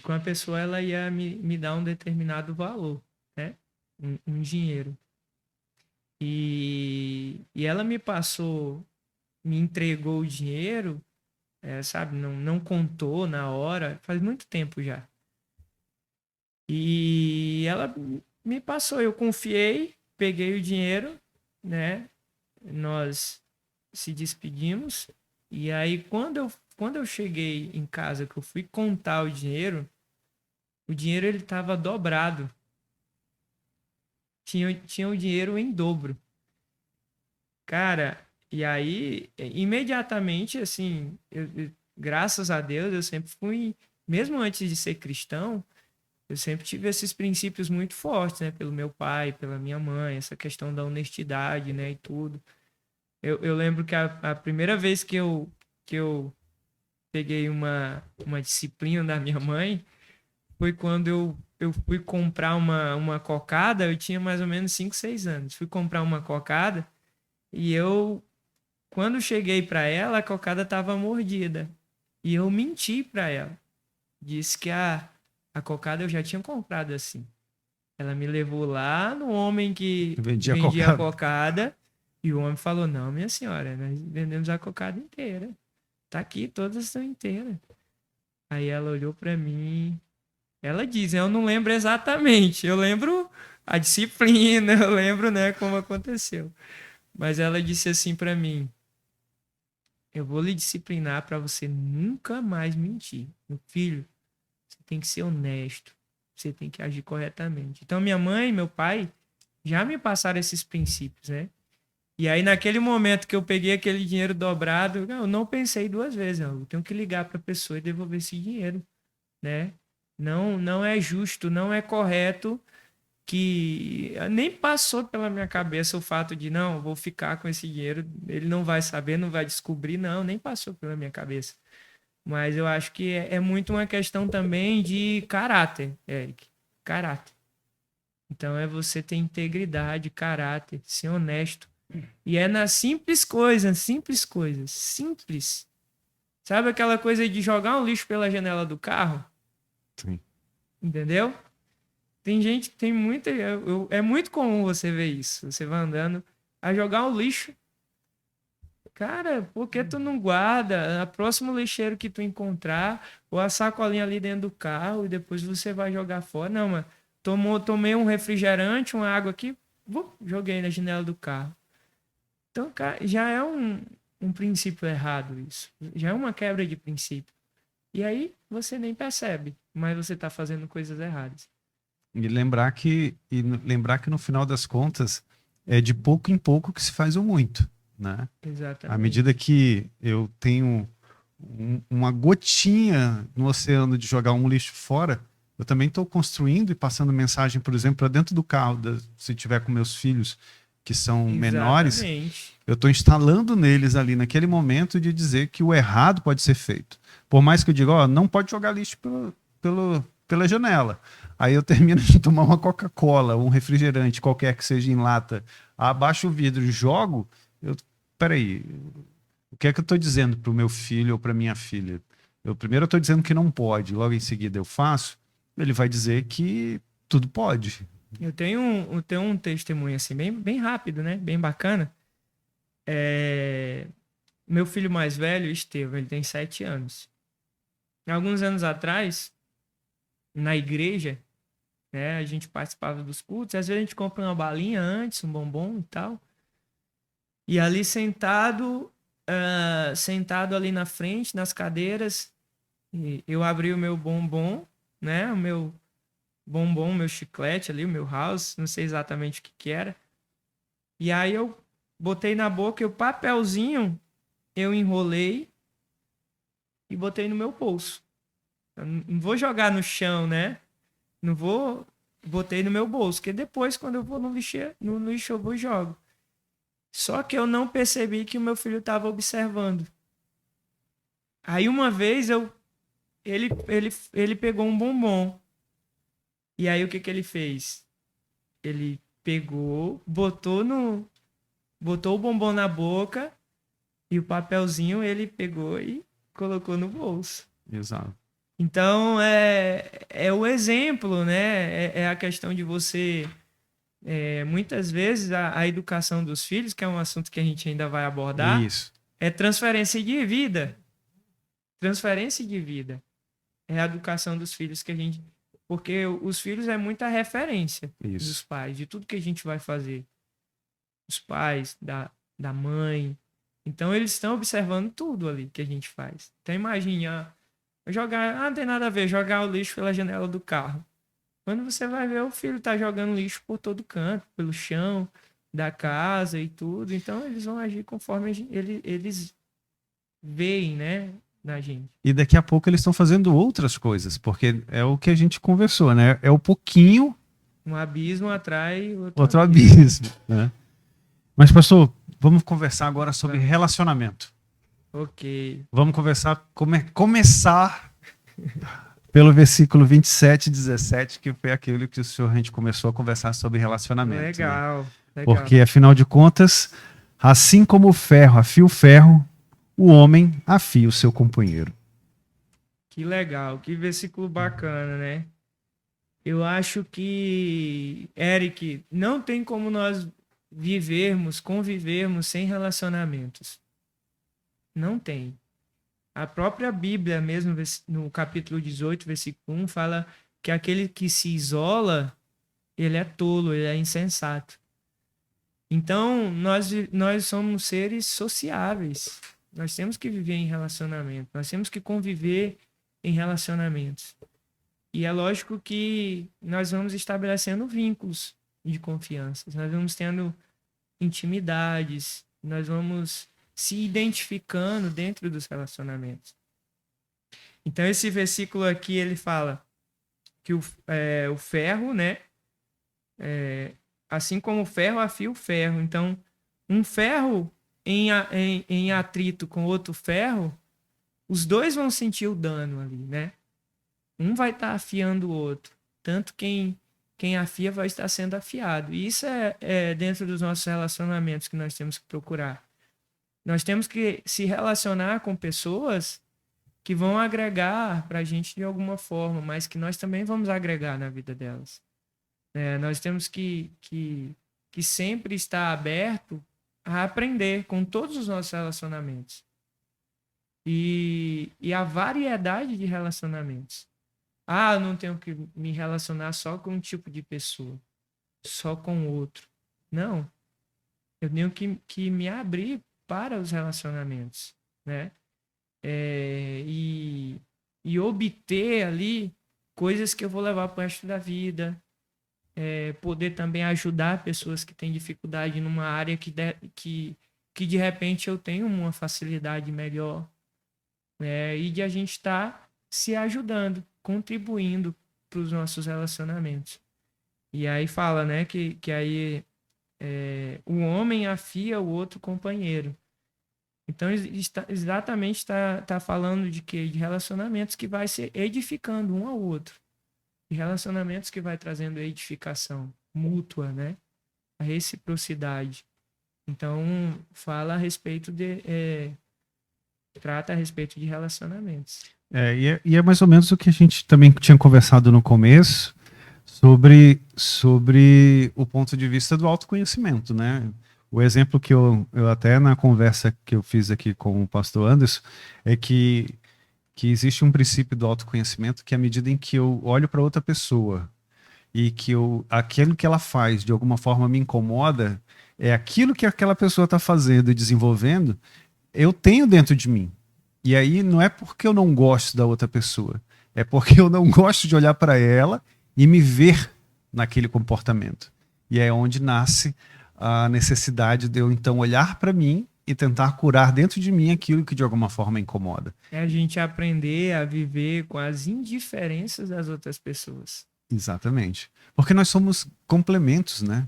com a pessoa ela ia me dar um determinado valor, né? Um dinheiro. E ela me passou, me entregou o dinheiro, sabe? Não contou na hora, faz muito tempo já. E ela me passou, eu confiei, peguei o dinheiro, né? Nós se despedimos. E aí, quando eu cheguei em casa, que eu fui contar o dinheiro ele estava dobrado. Tinha o dinheiro em dobro. Cara, e aí, imediatamente, assim, graças a Deus, eu sempre fui, mesmo antes de ser cristão, eu sempre tive esses princípios muito fortes, né? Pelo meu pai, pela minha mãe, essa questão da honestidade, né? E tudo. Eu lembro que a primeira vez que eu peguei uma disciplina da minha mãe foi quando eu fui comprar uma cocada, eu tinha mais ou menos 5 6 anos. Fui comprar uma cocada e quando cheguei para ela, a cocada estava mordida. E eu menti para ela. Disse que a cocada eu já tinha comprado assim. Ela me levou lá no homem que Vendia vendia a cocada. cocada e o homem falou: Não, minha senhora, nós vendemos a cocada inteira. Tá aqui, todas estão inteiras. Aí ela olhou para mim. Ela diz: Eu não lembro exatamente. Eu lembro a disciplina, eu lembro, né, como aconteceu. Mas ela disse assim para mim: Eu vou lhe disciplinar para você nunca mais mentir. Meu filho, você tem que ser honesto. Você tem que agir corretamente. Então, minha mãe e meu pai já me passaram esses princípios, né? E aí, naquele momento que eu peguei aquele dinheiro dobrado, eu não pensei duas vezes. Não. Eu tenho que ligar para a pessoa e devolver esse dinheiro, né? Não é justo, não é correto que nem passou pela minha cabeça o fato de não, vou ficar com esse dinheiro, ele não vai saber, não vai descobrir, não, nem passou pela minha cabeça. Mas eu acho que é muito uma questão também de caráter, Eric. Caráter. Então é você ter integridade, caráter, ser honesto. E é nas simples coisas, simples coisas, simples. Sabe aquela coisa de jogar um lixo pela janela do carro? Sim. Entendeu? Tem gente, tem muita. É muito comum você ver isso. Você vai andando a jogar um lixo. Cara, por que tu não guarda? A próximo lixeiro que tu encontrar, ou a sacolinha ali dentro do carro, e depois você vai jogar fora. Não, mano. Tomei um refrigerante, uma água aqui, joguei na janela do carro. Então, cara, já é um princípio errado isso. Já é uma quebra de princípio. E aí você nem percebe, mas você tá fazendo coisas erradas. Lembrar que no final das contas é de pouco em pouco que se faz o muito, né? À Exatamente. medida que eu tenho uma gotinha no oceano de jogar um lixo fora, eu também estou construindo e passando mensagem, por exemplo, para dentro do carro, se tiver com meus filhos que são menores, Exatamente. eu estou instalando neles ali naquele momento de dizer que o errado pode ser feito. Por mais que eu diga, ó, não pode jogar lixo pela janela. Aí eu termino de tomar uma Coca-Cola, um refrigerante, qualquer que seja em lata, abaixo o vidro e jogo, peraí, o que é que eu estou dizendo para o meu filho ou para minha filha? Primeiro eu estou dizendo que não pode, logo em seguida eu faço, ele vai dizer que tudo pode. Eu tenho um testemunho assim, bem rápido, né? Bem bacana. Meu filho mais velho, Estevão, ele tem 7 anos. Alguns anos atrás, na igreja, né? A gente participava dos cultos. Às vezes a gente compra uma balinha antes, um bombom e tal. E ali sentado ali na frente, nas cadeiras, eu abri o meu bombom, né? O meu bombom, meu chiclete ali, o meu house, não sei exatamente o que que era. E aí eu botei na boca e o papelzinho eu enrolei e botei no meu bolso. Eu não vou jogar no chão, né? Não vou. Botei no meu bolso, porque depois, quando eu vou no lixo eu vou e jogo. Só que eu não percebi que o meu filho estava observando. Aí uma vez ele pegou um bombom. E aí o que que ele fez? Ele pegou, botou o bombom na boca e o papelzinho ele pegou e colocou no bolso. Exato. Então, é o exemplo, né? É a questão de você... muitas vezes, a educação dos filhos, que é um assunto que a gente ainda vai abordar, Isso, é transferência de vida. Transferência de vida. É a educação dos filhos que a gente... Porque os filhos é muita referência dos isso. pais, de tudo que a gente vai fazer. Os pais, da mãe. Então, eles estão observando tudo ali que a gente faz. Então, imagine, jogar... não tem nada a ver, jogar o lixo pela janela do carro. Quando você vai ver, o filho tá jogando lixo por todo canto, pelo chão da casa e tudo. Então, eles vão agir conforme eles veem, né, na gente. E daqui a pouco eles estão fazendo outras coisas, porque é o que a gente conversou, né? É o pouquinho, Um abismo atrai outro outro abismo. abismo, né? Mas, pastor, vamos conversar agora sobre Vamos. relacionamento. Ok. Vamos conversar, começar pelo versículo 27 e 17, que foi aquilo que a gente começou a conversar sobre relacionamento. Né? Legal. Porque, afinal de contas, assim como o ferro afia o ferro, o homem afia o seu companheiro. Que legal. Que versículo bacana, né? Eu acho que, Eric, não tem como nós convivermos sem relacionamentos. Não tem. A própria Bíblia, mesmo no capítulo 18, versículo 1, fala que aquele que se isola, ele é tolo, ele é insensato. Então, nós somos seres sociáveis. Nós temos que viver em relacionamento. Nós temos que conviver em relacionamentos. E é lógico que nós vamos estabelecendo vínculos de confiança. Nós vamos tendo intimidades. Nós vamos se identificando dentro dos relacionamentos. Então, esse versículo aqui, ele fala que o ferro, né? Assim como o ferro afia o ferro. Então, um ferro em atrito com outro ferro, os dois vão sentir o dano ali, né? Um vai estar afiando o outro. Tanto quem afia vai estar sendo afiado. E isso é dentro dos nossos relacionamentos que nós temos que procurar. Nós temos que se relacionar com pessoas que vão agregar para a gente de alguma forma, mas que nós também vamos agregar na vida delas. Nós temos que sempre estar aberto a aprender com todos os nossos relacionamentos. E a variedade de relacionamentos. Eu não tenho que me relacionar só com um tipo de pessoa, só com outro. Não. Eu tenho que me abrir para os relacionamentos, né? E obter ali coisas que eu vou levar para o resto da vida. Poder também ajudar pessoas que têm dificuldade numa área que de repente eu tenho uma facilidade melhor. E de a gente estar se ajudando, contribuindo para os nossos relacionamentos. E aí fala, né, que aí o homem afia o outro companheiro. Então, exatamente está falando de quê? De relacionamentos que vai se edificando um ao outro. De relacionamentos que vai trazendo edificação mútua, né? A reciprocidade. Então, fala a respeito trata a respeito de relacionamentos. E é mais ou menos o que a gente também tinha conversado no começo sobre o ponto de vista do autoconhecimento, né? O exemplo que eu até na conversa que eu fiz aqui com o pastor Anderson é que existe um princípio do autoconhecimento que à medida em que eu olho para outra pessoa e que aquilo que ela faz de alguma forma me incomoda, é aquilo que aquela pessoa está fazendo e desenvolvendo, eu tenho dentro de mim. E aí não é porque eu não gosto da outra pessoa, é porque eu não gosto de olhar para ela e me ver naquele comportamento. E é onde nasce a necessidade de eu então olhar para mim e tentar curar dentro de mim aquilo que de alguma forma incomoda. É a gente aprender a viver com as indiferenças das outras pessoas. Exatamente. Porque nós somos complementos, né?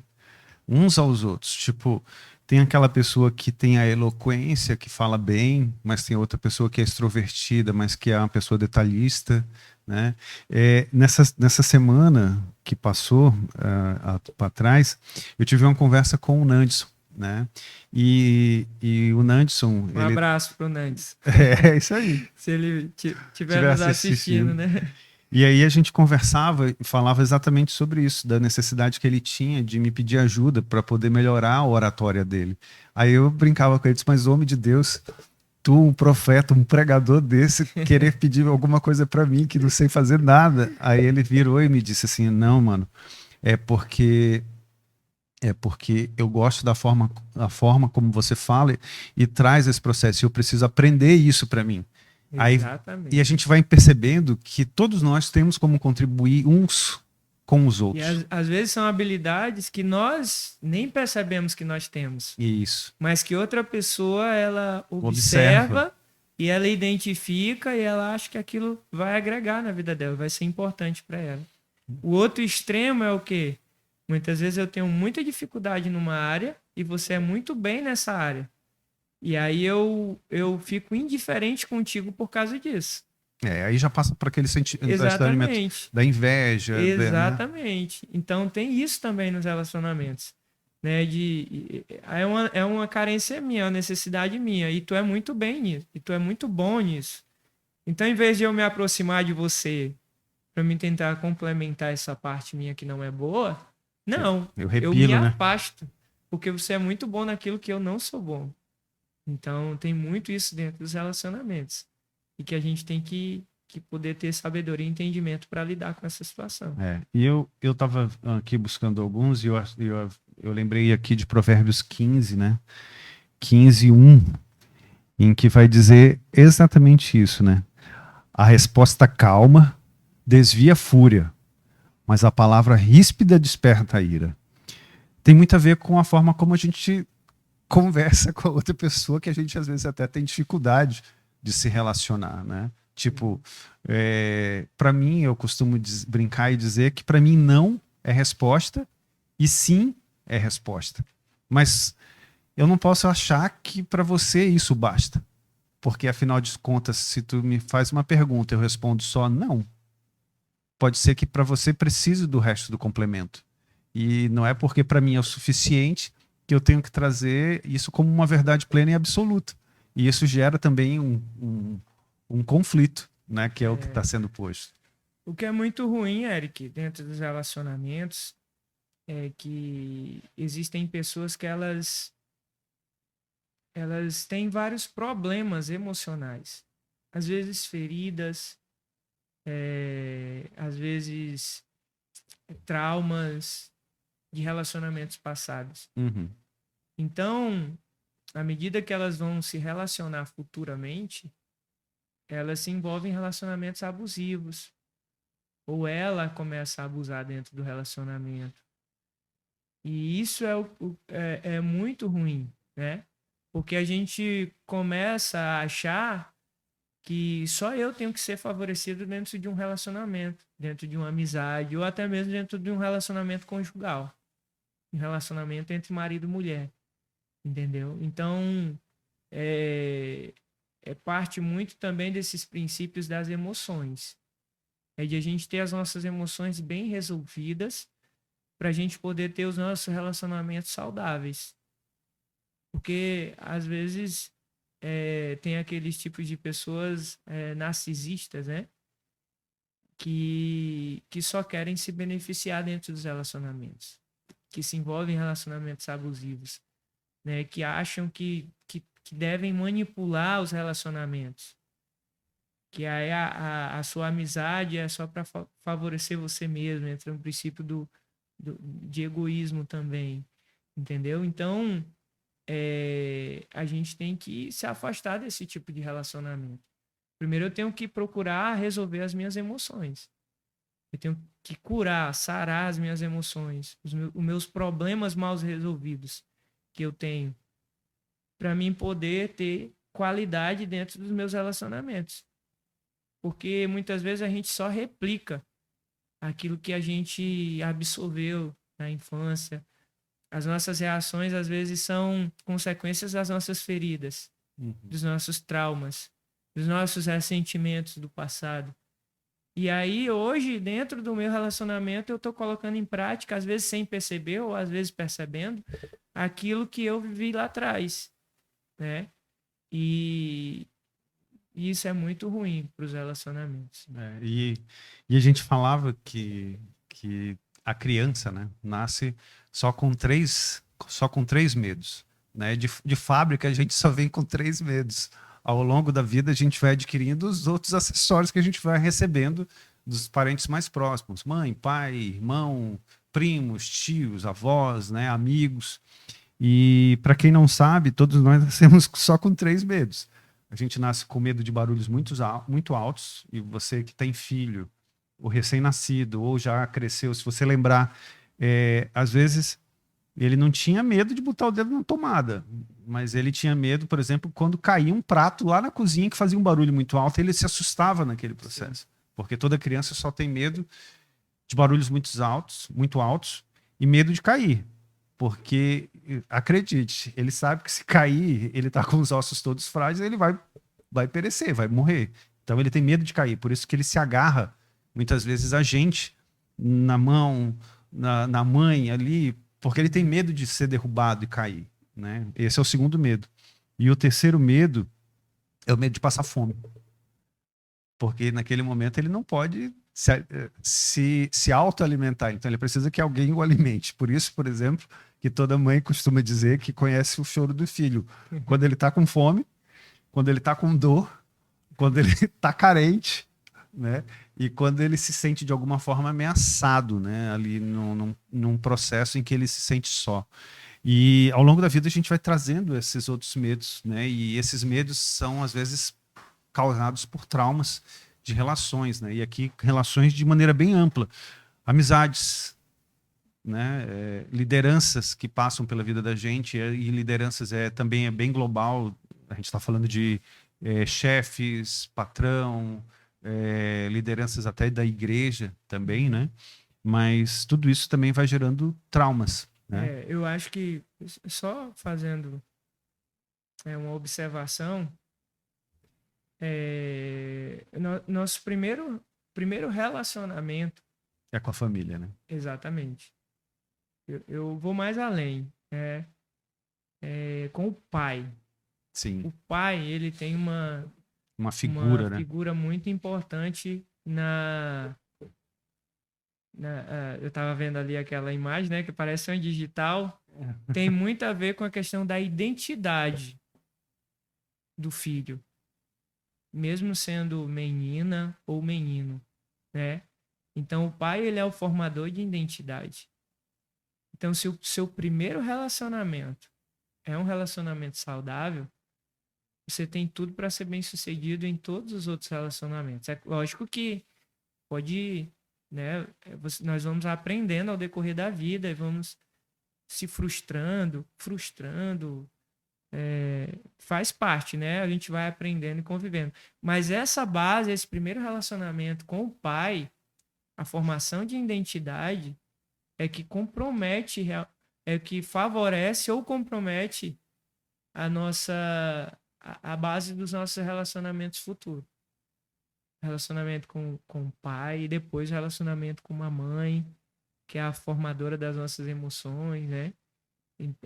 Uns aos outros. Tipo, tem aquela pessoa que tem a eloquência, que fala bem, mas tem outra pessoa que é extrovertida, mas que é uma pessoa detalhista, né? Nessa semana que passou para trás, eu tive uma conversa com o Nandson, né? E o Nandson, Um abraço pro Nandes. é isso aí. Se ele estiver nos assistindo, né? E aí a gente conversava e falava exatamente sobre isso, da necessidade que ele tinha de me pedir ajuda para poder melhorar a oratória dele. Aí eu brincava com ele, disse, mas homem de Deus, tu, um profeta, um pregador desse, querer pedir alguma coisa para mim que não sei fazer nada. Aí ele virou e me disse assim, não, mano, é porque eu gosto da forma como você fala e traz esse processo. E eu preciso aprender isso para mim. Aí, Exatamente. e a gente vai percebendo que todos nós temos como contribuir uns com os E outros. às vezes são habilidades que nós nem percebemos que nós temos, Isso. mas que outra pessoa ela observa e ela identifica e ela acha que aquilo vai agregar na vida dela, vai ser importante para ela. O outro extremo é o quê? Muitas vezes eu tenho muita dificuldade numa área e você é muito bem nessa área. E aí eu fico indiferente contigo por causa disso. Aí já passa para aquele sentimento da inveja. Exatamente. Né? Então tem isso também nos relacionamentos. Né? É uma carência minha, é uma necessidade minha. E tu é muito bem nisso. E tu é muito bom nisso. Então, em vez de eu me aproximar de você para me tentar complementar essa parte minha que não é boa, não. Eu me afasto. Porque você é muito bom naquilo que eu não sou bom. Então, tem muito isso dentro dos relacionamentos. E que a gente tem que poder ter sabedoria e entendimento para lidar com essa situação. E eu estava aqui buscando alguns e eu lembrei aqui de Provérbios 15, né? 15:1, em que vai dizer exatamente isso, né? A resposta calma desvia a fúria, mas a palavra ríspida desperta a ira. Tem muito a ver com a forma como a gente conversa com a outra pessoa, que a gente às vezes até tem dificuldade de se relacionar, né? Tipo, para mim, eu costumo brincar e dizer que para mim não é resposta e sim é resposta. Mas eu não posso achar que para você isso basta. Porque, afinal de contas, se tu me faz uma pergunta, eu respondo só não. Pode ser que para você precise do resto do complemento. E não é porque para mim é o suficiente que eu tenho que trazer isso como uma verdade plena e absoluta. E isso gera também um conflito, né, que é o que está sendo posto. O que é muito ruim, Eric, dentro dos relacionamentos, é que existem pessoas que elas têm vários problemas emocionais. Às vezes feridas, às vezes traumas de relacionamentos passados. Uhum. Então, à medida que elas vão se relacionar futuramente, elas se envolvem em relacionamentos abusivos. Ou ela começa a abusar dentro do relacionamento. E isso é muito ruim, né? Porque a gente começa a achar que só eu tenho que ser favorecido dentro de um relacionamento, dentro de uma amizade, ou até mesmo dentro de um relacionamento conjugal. Um relacionamento entre marido e mulher. Entendeu? Então, é parte muito também desses princípios das emoções. É de a gente ter as nossas emoções bem resolvidas para a gente poder ter os nossos relacionamentos saudáveis. Porque, às vezes, tem aqueles tipos de pessoas narcisistas, né? Que só querem se beneficiar dentro dos relacionamentos. Que se envolvem em relacionamentos abusivos. Né? Que acham que devem manipular os relacionamentos. Que aí a sua amizade é só para favorecer você mesmo. Entra no princípio de egoísmo também. Entendeu? Então, a gente tem que se afastar desse tipo de relacionamento. Primeiro eu tenho que procurar resolver as minhas emoções. Eu tenho que curar, sarar as minhas emoções, os meus problemas mal resolvidos que eu tenho, para mim poder ter qualidade dentro dos meus relacionamentos. Porque muitas vezes a gente só replica aquilo que a gente absorveu na infância. As nossas reações, às vezes, são consequências das nossas feridas, dos nossos traumas, dos nossos ressentimentos do passado. E aí, hoje, dentro do meu relacionamento, eu estou colocando em prática, às vezes sem perceber ou às vezes percebendo, aquilo que eu vivi lá atrás, né? E isso é muito ruim para os relacionamentos. E a gente falava que a criança, né, nasce só com três medos, né? De fábrica a gente só vem com três medos. Ao longo da vida a gente vai adquirindo os outros acessórios que a gente vai recebendo dos parentes mais próximos, mãe, pai, irmão, primos, tios, avós, né, amigos. E para quem não sabe, todos nós nascemos só com três medos. A gente nasce com medo de barulhos muito altos, e você que tem filho, o recém-nascido, ou já cresceu, se você lembrar, às vezes ele não tinha medo de botar o dedo na tomada, mas ele tinha medo, por exemplo, quando caía um prato lá na cozinha que fazia um barulho muito alto, ele se assustava naquele processo. Sim. Porque toda criança só tem medo de barulhos muito altos, e medo de cair. Porque, acredite, ele sabe que se cair, ele tá com os ossos todos frágeis, ele vai perecer, vai morrer. Então ele tem medo de cair, por isso que ele se agarra, muitas vezes, a gente, na mão, na mãe ali, porque ele tem medo de ser derrubado e cair, né? Esse é o segundo medo. E o terceiro medo é o medo de passar fome. Porque naquele momento ele não pode se autoalimentar, então ele precisa que alguém o alimente. Por isso, por exemplo, que toda mãe costuma dizer que conhece o choro do filho. Quando ele está com fome, quando ele está com dor, quando ele está carente, né? E quando ele se sente de alguma forma ameaçado, né? Ali num processo em que ele se sente só. E ao longo da vida a gente vai trazendo esses outros medos, né? E esses medos são, às vezes, causados por traumas de relações, né? E aqui relações de maneira bem ampla, amizades, né? Lideranças que passam pela vida da gente, e lideranças também é bem global. A gente está falando de chefes, patrão, lideranças até da igreja também, né? Mas tudo isso também vai gerando traumas, né? Eu acho que, só fazendo uma observação, nosso primeiro relacionamento. É com a família, né? Exatamente. Eu vou mais além. Com o pai. Sim. O pai, ele tem uma figura, né? Figura muito importante eu estava vendo ali aquela imagem, né, que parece um digital. Tem muito a ver com a questão da identidade do filho, mesmo sendo menina ou menino, né? Então o pai, ele é o formador de identidade. Então, se o seu primeiro relacionamento é um relacionamento saudável, você tem tudo para ser bem-sucedido em todos os outros relacionamentos. É lógico que pode, né, nós vamos aprendendo ao decorrer da vida e vamos se frustrando, faz parte, né? A gente vai aprendendo e convivendo. Mas essa base, esse primeiro relacionamento com o pai, a formação de identidade, é que compromete, é que favorece ou compromete a base dos nossos relacionamentos futuros. Relacionamento com o pai e depois relacionamento com uma mãe, que é a formadora das nossas emoções, né?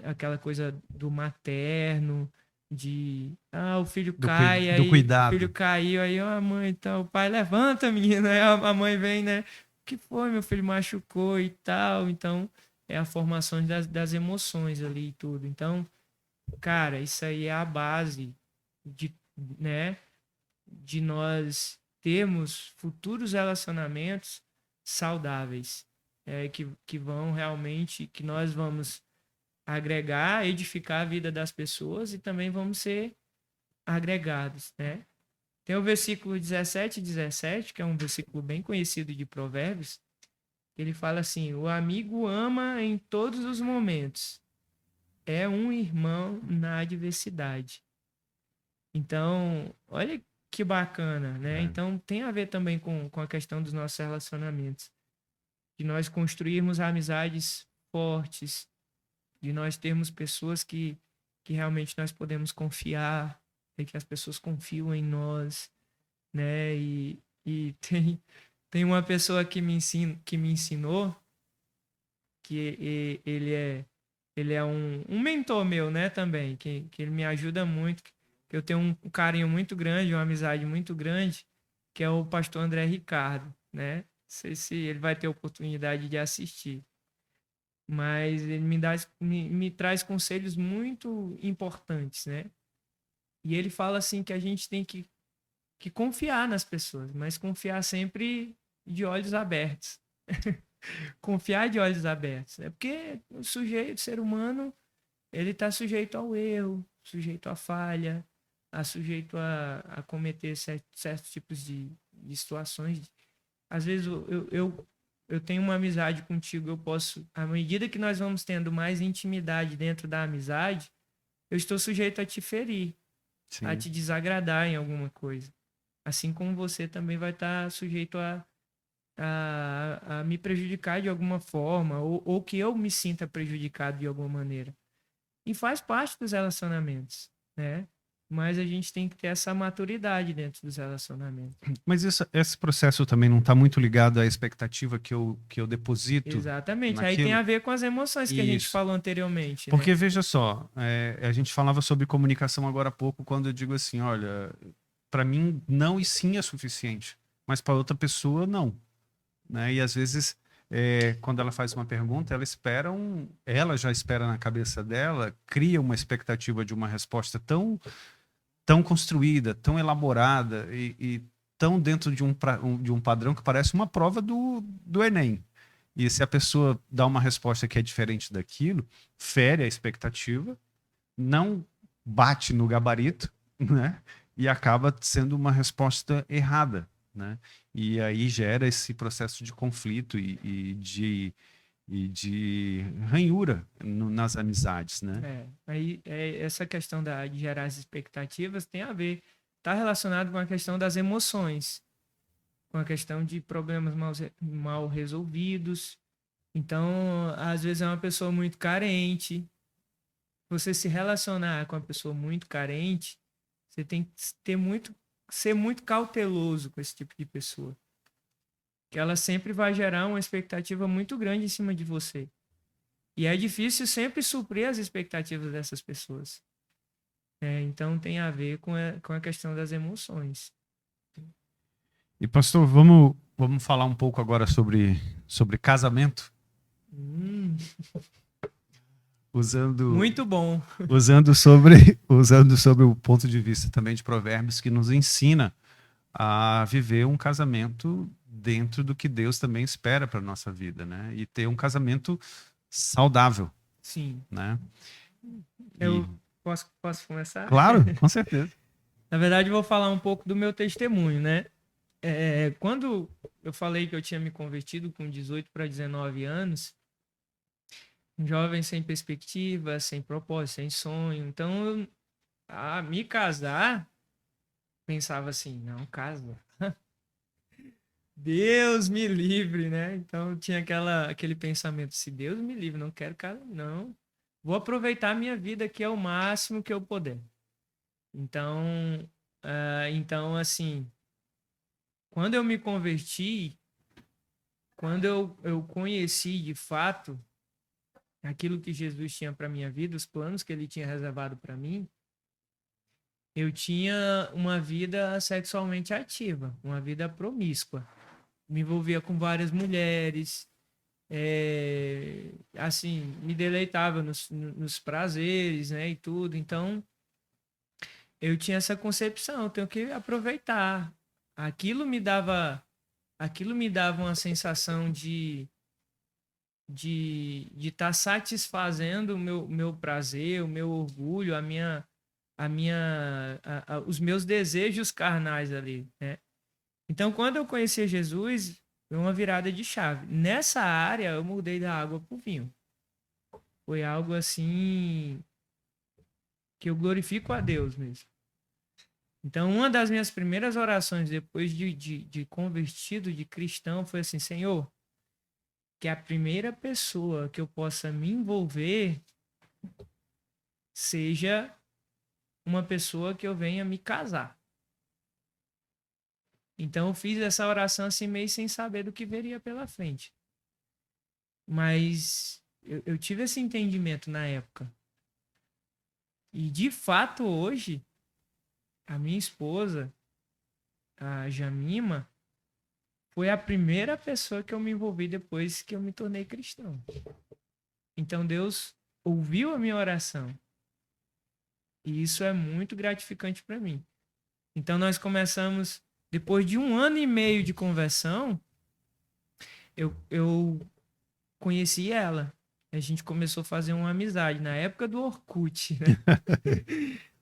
Aquela coisa do materno, o filho cai, do aí o cuidado. filho caiu, aí a mãe, então, o pai levanta, menina, aí a mãe vem, né? O que foi, meu filho machucou e tal, então é a formação das emoções ali e tudo. Então, cara, isso aí é a base né, de nós termos futuros relacionamentos saudáveis, que vão realmente, que nós vamos agregar, edificar a vida das pessoas e também vamos ser agregados, né? Tem o versículo 17 e 17, que é um versículo bem conhecido de Provérbios. Ele fala assim: o amigo ama em todos os momentos, é um irmão na adversidade. Então, olha que bacana, né? Então, tem a ver também com a questão dos nossos relacionamentos, de nós construirmos amizades fortes, de nós termos pessoas que realmente nós podemos confiar, e que as pessoas confiam em nós, né? E tem uma pessoa que me ensinou, que ele é ele é um mentor meu, né, também, que ele me ajuda muito, que eu tenho um carinho muito grande, uma amizade muito grande, que é o pastor André Ricardo, né? Não sei se ele vai ter oportunidade de assistir, mas ele me traz conselhos muito importantes, né? E ele fala assim que a gente tem que confiar nas pessoas, mas confiar sempre de olhos abertos. Confiar de olhos abertos, né? Porque o ser humano, ele está sujeito ao erro, sujeito à falha, sujeito a cometer certos tipos de situações. Às vezes eu tenho uma amizade contigo, eu posso, à medida que nós vamos tendo mais intimidade dentro da amizade, eu estou sujeito a te ferir, a Sim. te desagradar em alguma coisa. Assim como você também vai estar sujeito a me prejudicar de alguma forma, ou que eu me sinta prejudicado de alguma maneira. E faz parte dos relacionamentos, né? Mas a gente tem que ter essa maturidade dentro dos relacionamentos. Mas esse processo também não está muito ligado à expectativa que eu deposito Exatamente. Aí tem naquilo? a ver com as emoções que a gente Isso. falou anteriormente, né? Porque veja só, a gente falava sobre comunicação agora há pouco, quando eu digo assim, olha, para mim não e sim é suficiente, mas para outra pessoa não, né? E às vezes, quando ela faz uma pergunta, ela já espera na cabeça dela, cria uma expectativa de uma resposta tão construída, tão elaborada e tão dentro de um padrão que parece uma prova do Enem. E se a pessoa dá uma resposta que é diferente daquilo, fere a expectativa, não bate no gabarito, né? E acaba sendo uma resposta errada, né? E aí gera esse processo de conflito e de ranhura nas amizades, né? Aí essa questão de gerar as expectativas tem a ver, está relacionado com a questão das emoções, com a questão de problemas mal resolvidos. Então, às vezes é uma pessoa muito carente. Você se relacionar com uma pessoa muito carente, você tem que ser muito cauteloso com esse tipo de pessoa. Que ela sempre vai gerar uma expectativa muito grande em cima de você. E é difícil sempre suprir as expectativas dessas pessoas. Então tem a ver com a questão das emoções. E pastor, vamos falar um pouco agora sobre casamento, Hum, usando muito bom. usando sobre o ponto de vista também de Provérbios, que nos ensina a viver um casamento dentro do que Deus também espera para nossa vida, né? E ter um casamento saudável, Sim. né? E Eu posso começar? claro, com certeza. Na verdade, eu vou falar um pouco do meu testemunho, né? Quando eu falei que eu tinha me convertido com 18 para 19 anos, um jovem sem perspectiva, sem propósito, sem sonho. Então, a me casar, pensava assim, não, casa. Deus me livre, né? Então tinha aquele pensamento, se Deus me livre, não quero casar, não. Vou aproveitar a minha vida aqui ao máximo que eu puder. Então, então assim, quando eu me converti, quando eu conheci de fato aquilo que Jesus tinha para minha vida, os planos que ele tinha reservado para mim, eu tinha uma vida sexualmente ativa, uma vida promíscua. Me envolvia com várias mulheres, assim, me deleitava nos prazeres, né, e tudo. Então, eu tinha essa concepção, eu tenho que aproveitar. Aquilo me dava, aquilo me dava uma sensação de estar satisfazendo o meu prazer, o meu orgulho, os meus desejos carnais ali, né? Então, quando eu conheci Jesus, foi uma virada de chave. Nessa área, eu mudei da água para o vinho. Foi algo assim que eu glorifico a Deus mesmo. Então, uma das minhas primeiras orações depois de convertido, de cristão, foi assim: Senhor, que a primeira pessoa que eu possa me envolver seja uma pessoa que eu venha me casar. Então eu fiz essa oração assim meio sem saber do que viria pela frente. Mas Eu tive esse entendimento na época. E de fato, hoje, a minha esposa, a Jamima, foi a primeira pessoa que eu me envolvi depois que eu me tornei cristão. Então Deus ouviu a minha oração. E isso é muito gratificante para mim. Então nós começamos, depois de 1 ano e meio de conversão, eu conheci ela. A gente começou a fazer uma amizade na época do Orkut, né?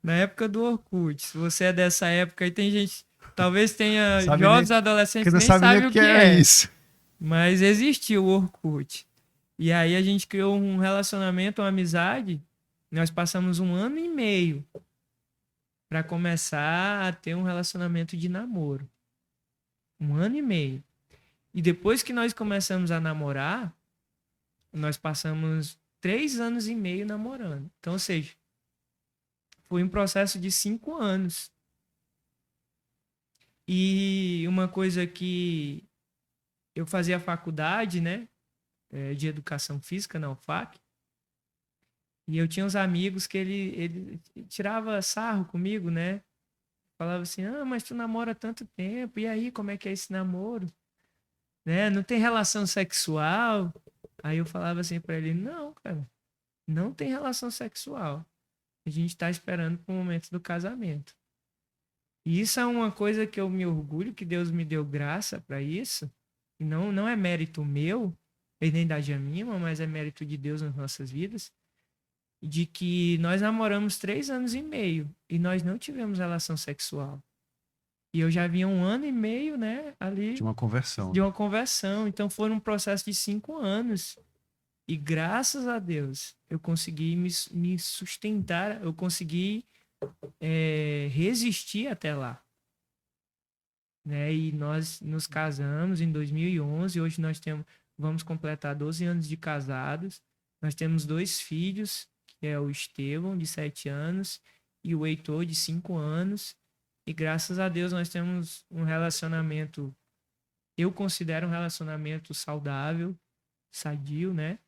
Na época do Orkut. Se você é dessa época aí, tem gente, talvez tenha Sabe jovens nem- adolescentes que não nem sabe sabem nem o o que que é é. isso. Mas existiu o Orkut. E aí a gente criou um relacionamento, uma amizade. Nós passamos 1 ano e meio para começar a ter um relacionamento de namoro. 1 ano e meio. E depois que nós começamos a namorar, nós passamos 3 anos e meio namorando. Então, ou seja, foi um processo de 5 anos. E uma coisa que eu fazia faculdade, né, de educação física na UFAC, e eu tinha uns amigos que ele tirava sarro comigo, né? Falava assim, mas tu namora há tanto tempo, e aí, como é que é esse namoro? Né? Não tem relação sexual? Aí eu falava assim pra ele, não, cara, não tem relação sexual. A gente tá esperando pro momento do casamento. E isso é uma coisa que eu me orgulho, que Deus me deu graça para isso. E não é mérito meu, e nem da Jamima, mas é mérito de Deus nas nossas vidas. De que nós namoramos 3 anos e meio e nós não tivemos relação sexual. E eu já vinha 1 ano e meio, né, ali De uma conversão. de uma conversão. Então foi um processo de 5 anos. E graças a Deus eu consegui me sustentar, eu consegui resistir até lá. Né? E nós nos casamos em 2011. Hoje vamos completar 12 anos de casados. Nós temos 2 filhos, que é o Estevão, de 7 anos, e o Heitor, de 5 anos. E graças a Deus nós temos um relacionamento, eu considero um relacionamento saudável, sadio, né?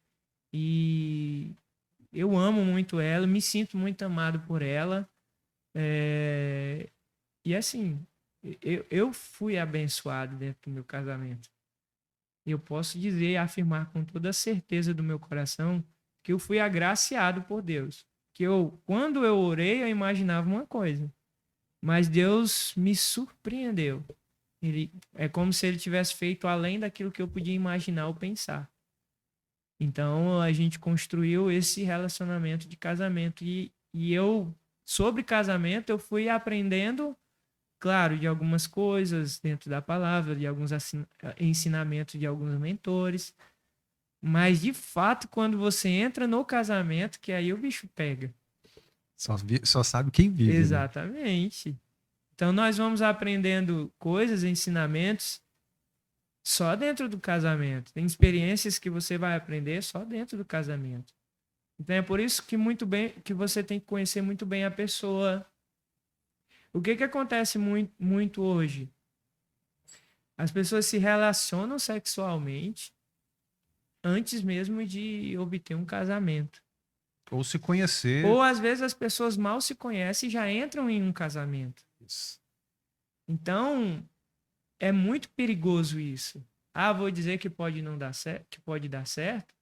E eu amo muito ela, me sinto muito amado por ela. E assim, eu fui abençoado dentro do meu casamento. Eu posso dizer e afirmar com toda a certeza do meu coração que eu fui agraciado por Deus. Quando eu orei, eu imaginava uma coisa, mas Deus me surpreendeu. É como se ele tivesse feito além daquilo que eu podia imaginar ou pensar. Então a gente construiu esse relacionamento de casamento e eu, sobre casamento, eu fui aprendendo, claro, de algumas coisas dentro da palavra, de alguns ensinamentos de alguns mentores. Mas, de fato, quando você entra no casamento, que aí o bicho pega. Só sabe quem vive. Exatamente. Né? Então, nós vamos aprendendo coisas, ensinamentos, só dentro do casamento. Tem experiências que você vai aprender só dentro do casamento. Então, é por isso que você tem que conhecer muito bem a pessoa. O que acontece muito hoje? As pessoas se relacionam sexualmente antes mesmo de obter um casamento. Ou se conhecer. Ou às vezes as pessoas mal se conhecem e já entram em um casamento. Isso. Então, é muito perigoso isso. Vou dizer que pode não dar certo, que pode dar certo.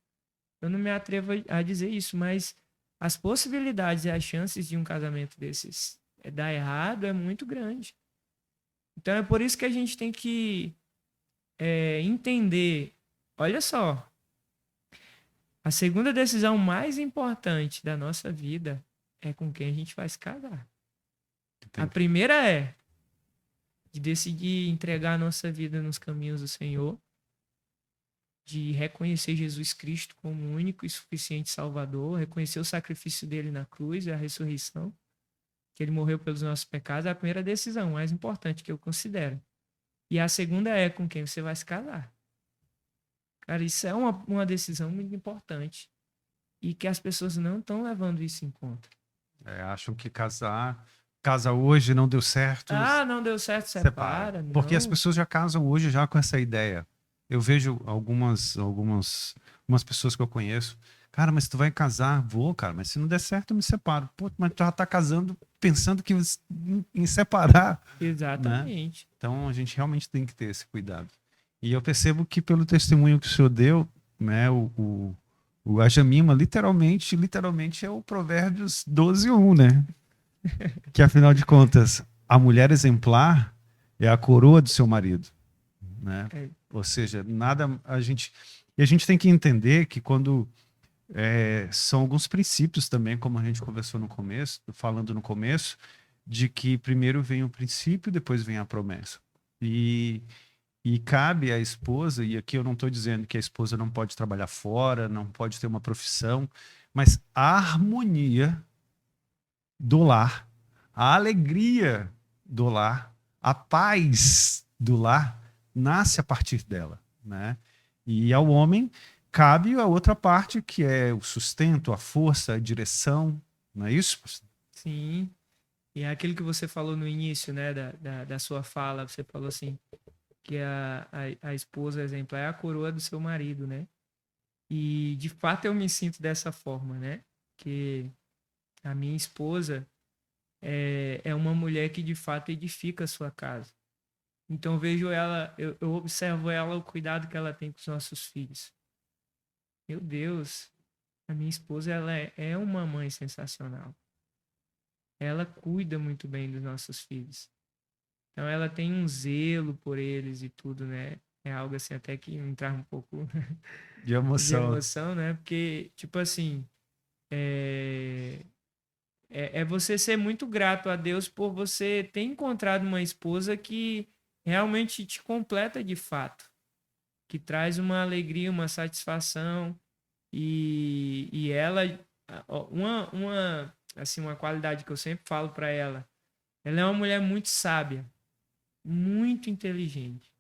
Eu não me atrevo a dizer isso, mas as possibilidades e as chances de um casamento desses dar errado é muito grande. Então é por isso que a gente tem que entender. Olha só, a segunda decisão mais importante da nossa vida é com quem a gente vai se casar. Entendi. A primeira é de decidir entregar a nossa vida nos caminhos do Senhor, de reconhecer Jesus Cristo como único e suficiente Salvador, reconhecer o sacrifício dele na cruz e a ressurreição, que ele morreu pelos nossos pecados, é a primeira decisão mais importante que eu considero. E a segunda é com quem você vai se casar. Cara, isso é uma decisão muito importante e que as pessoas não estão levando isso em conta. Acham que casa hoje não deu certo. Não deu certo, separa. Porque não. as pessoas já casam hoje já com essa ideia. Eu vejo algumas pessoas que eu conheço Cara, mas tu vai casar? Vou, cara, mas se não der certo, eu me separo. Pô, mas tu já tá casando pensando que em separar, né? Exatamente. Então a gente realmente tem que ter esse cuidado. E eu percebo que pelo testemunho que o senhor deu, né, o Ajamima literalmente é o Provérbios 12:1, né? Que afinal de contas, a mulher exemplar é a coroa do seu marido, né? É, Ou seja, nada a gente tem que entender que quando são alguns princípios também, como a gente conversou no começo, falando no começo, de que primeiro vem o princípio, depois vem a promessa. E cabe à esposa, e aqui eu não estou dizendo que a esposa não pode trabalhar fora, não pode ter uma profissão, mas a harmonia do lar, a alegria do lar, a paz do lar nasce a partir dela, né? E ao homem cabe a outra parte que é o sustento, a força, a direção, não é isso? sim. E é aquilo que você falou no início, né, da sua fala, você falou assim, que a esposa exemplar é a coroa do seu marido, né? E de fato eu me sinto dessa forma, né? Que a minha esposa é uma mulher que de fato edifica a sua casa. Então eu vejo ela, eu observo ela, o cuidado que ela tem com os nossos filhos. Meu Deus, a minha esposa ela é uma mãe sensacional. Ela cuida muito bem dos nossos filhos. Então ela tem um zelo por eles e tudo, né? É algo assim até que entrar um pouco De de emoção. emoção, né? Porque, tipo assim, é, é você ser muito grato a Deus por você ter encontrado uma esposa que realmente te completa de fato, que traz uma alegria, uma satisfação e ela, ó, assim, uma qualidade que eu sempre falo para ela é uma mulher muito sábia, muito inteligente.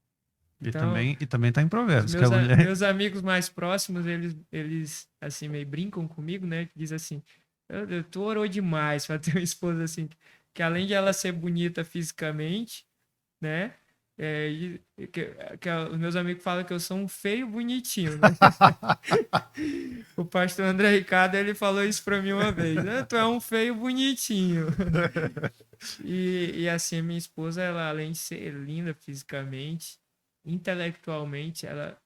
Então, E também está em os Provérbios, que meus, a mulher. meus amigos mais próximos, eles assim, meio brincam comigo, né? Diz assim, tu orou demais para ter uma esposa assim, que além de ela ser bonita fisicamente, né? Os meus amigos falam que eu sou um feio bonitinho, né? O pastor André Ricardo, ele falou isso para mim uma vez, né? Tu é um feio bonitinho. E assim, a minha esposa, ela além de ser linda fisicamente, intelectualmente, ela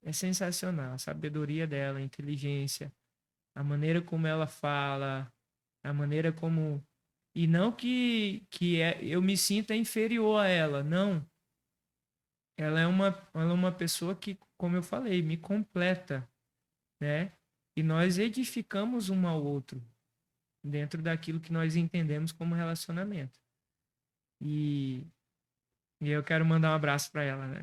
é sensacional. A sabedoria dela, a inteligência, a maneira como ela fala, a maneira como. E não eu me sinta inferior a ela, não. Ela é uma pessoa que, como eu falei, me completa, né? E nós edificamos um ao outro dentro daquilo que nós entendemos como relacionamento. E, e eu quero mandar um abraço para ela, né?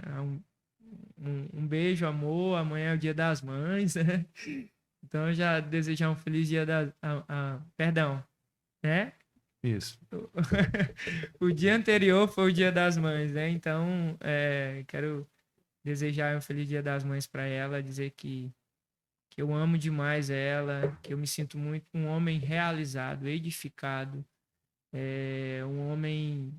Um beijo, amor. Amanhã é o Dia das Mães, né? Então, já desejar um feliz dia perdão, né? Isso. O dia anterior foi o Dia das Mães, né? Então, quero desejar um feliz Dia das Mães para ela, dizer que eu amo demais ela, que eu me sinto muito um homem realizado, edificado, um homem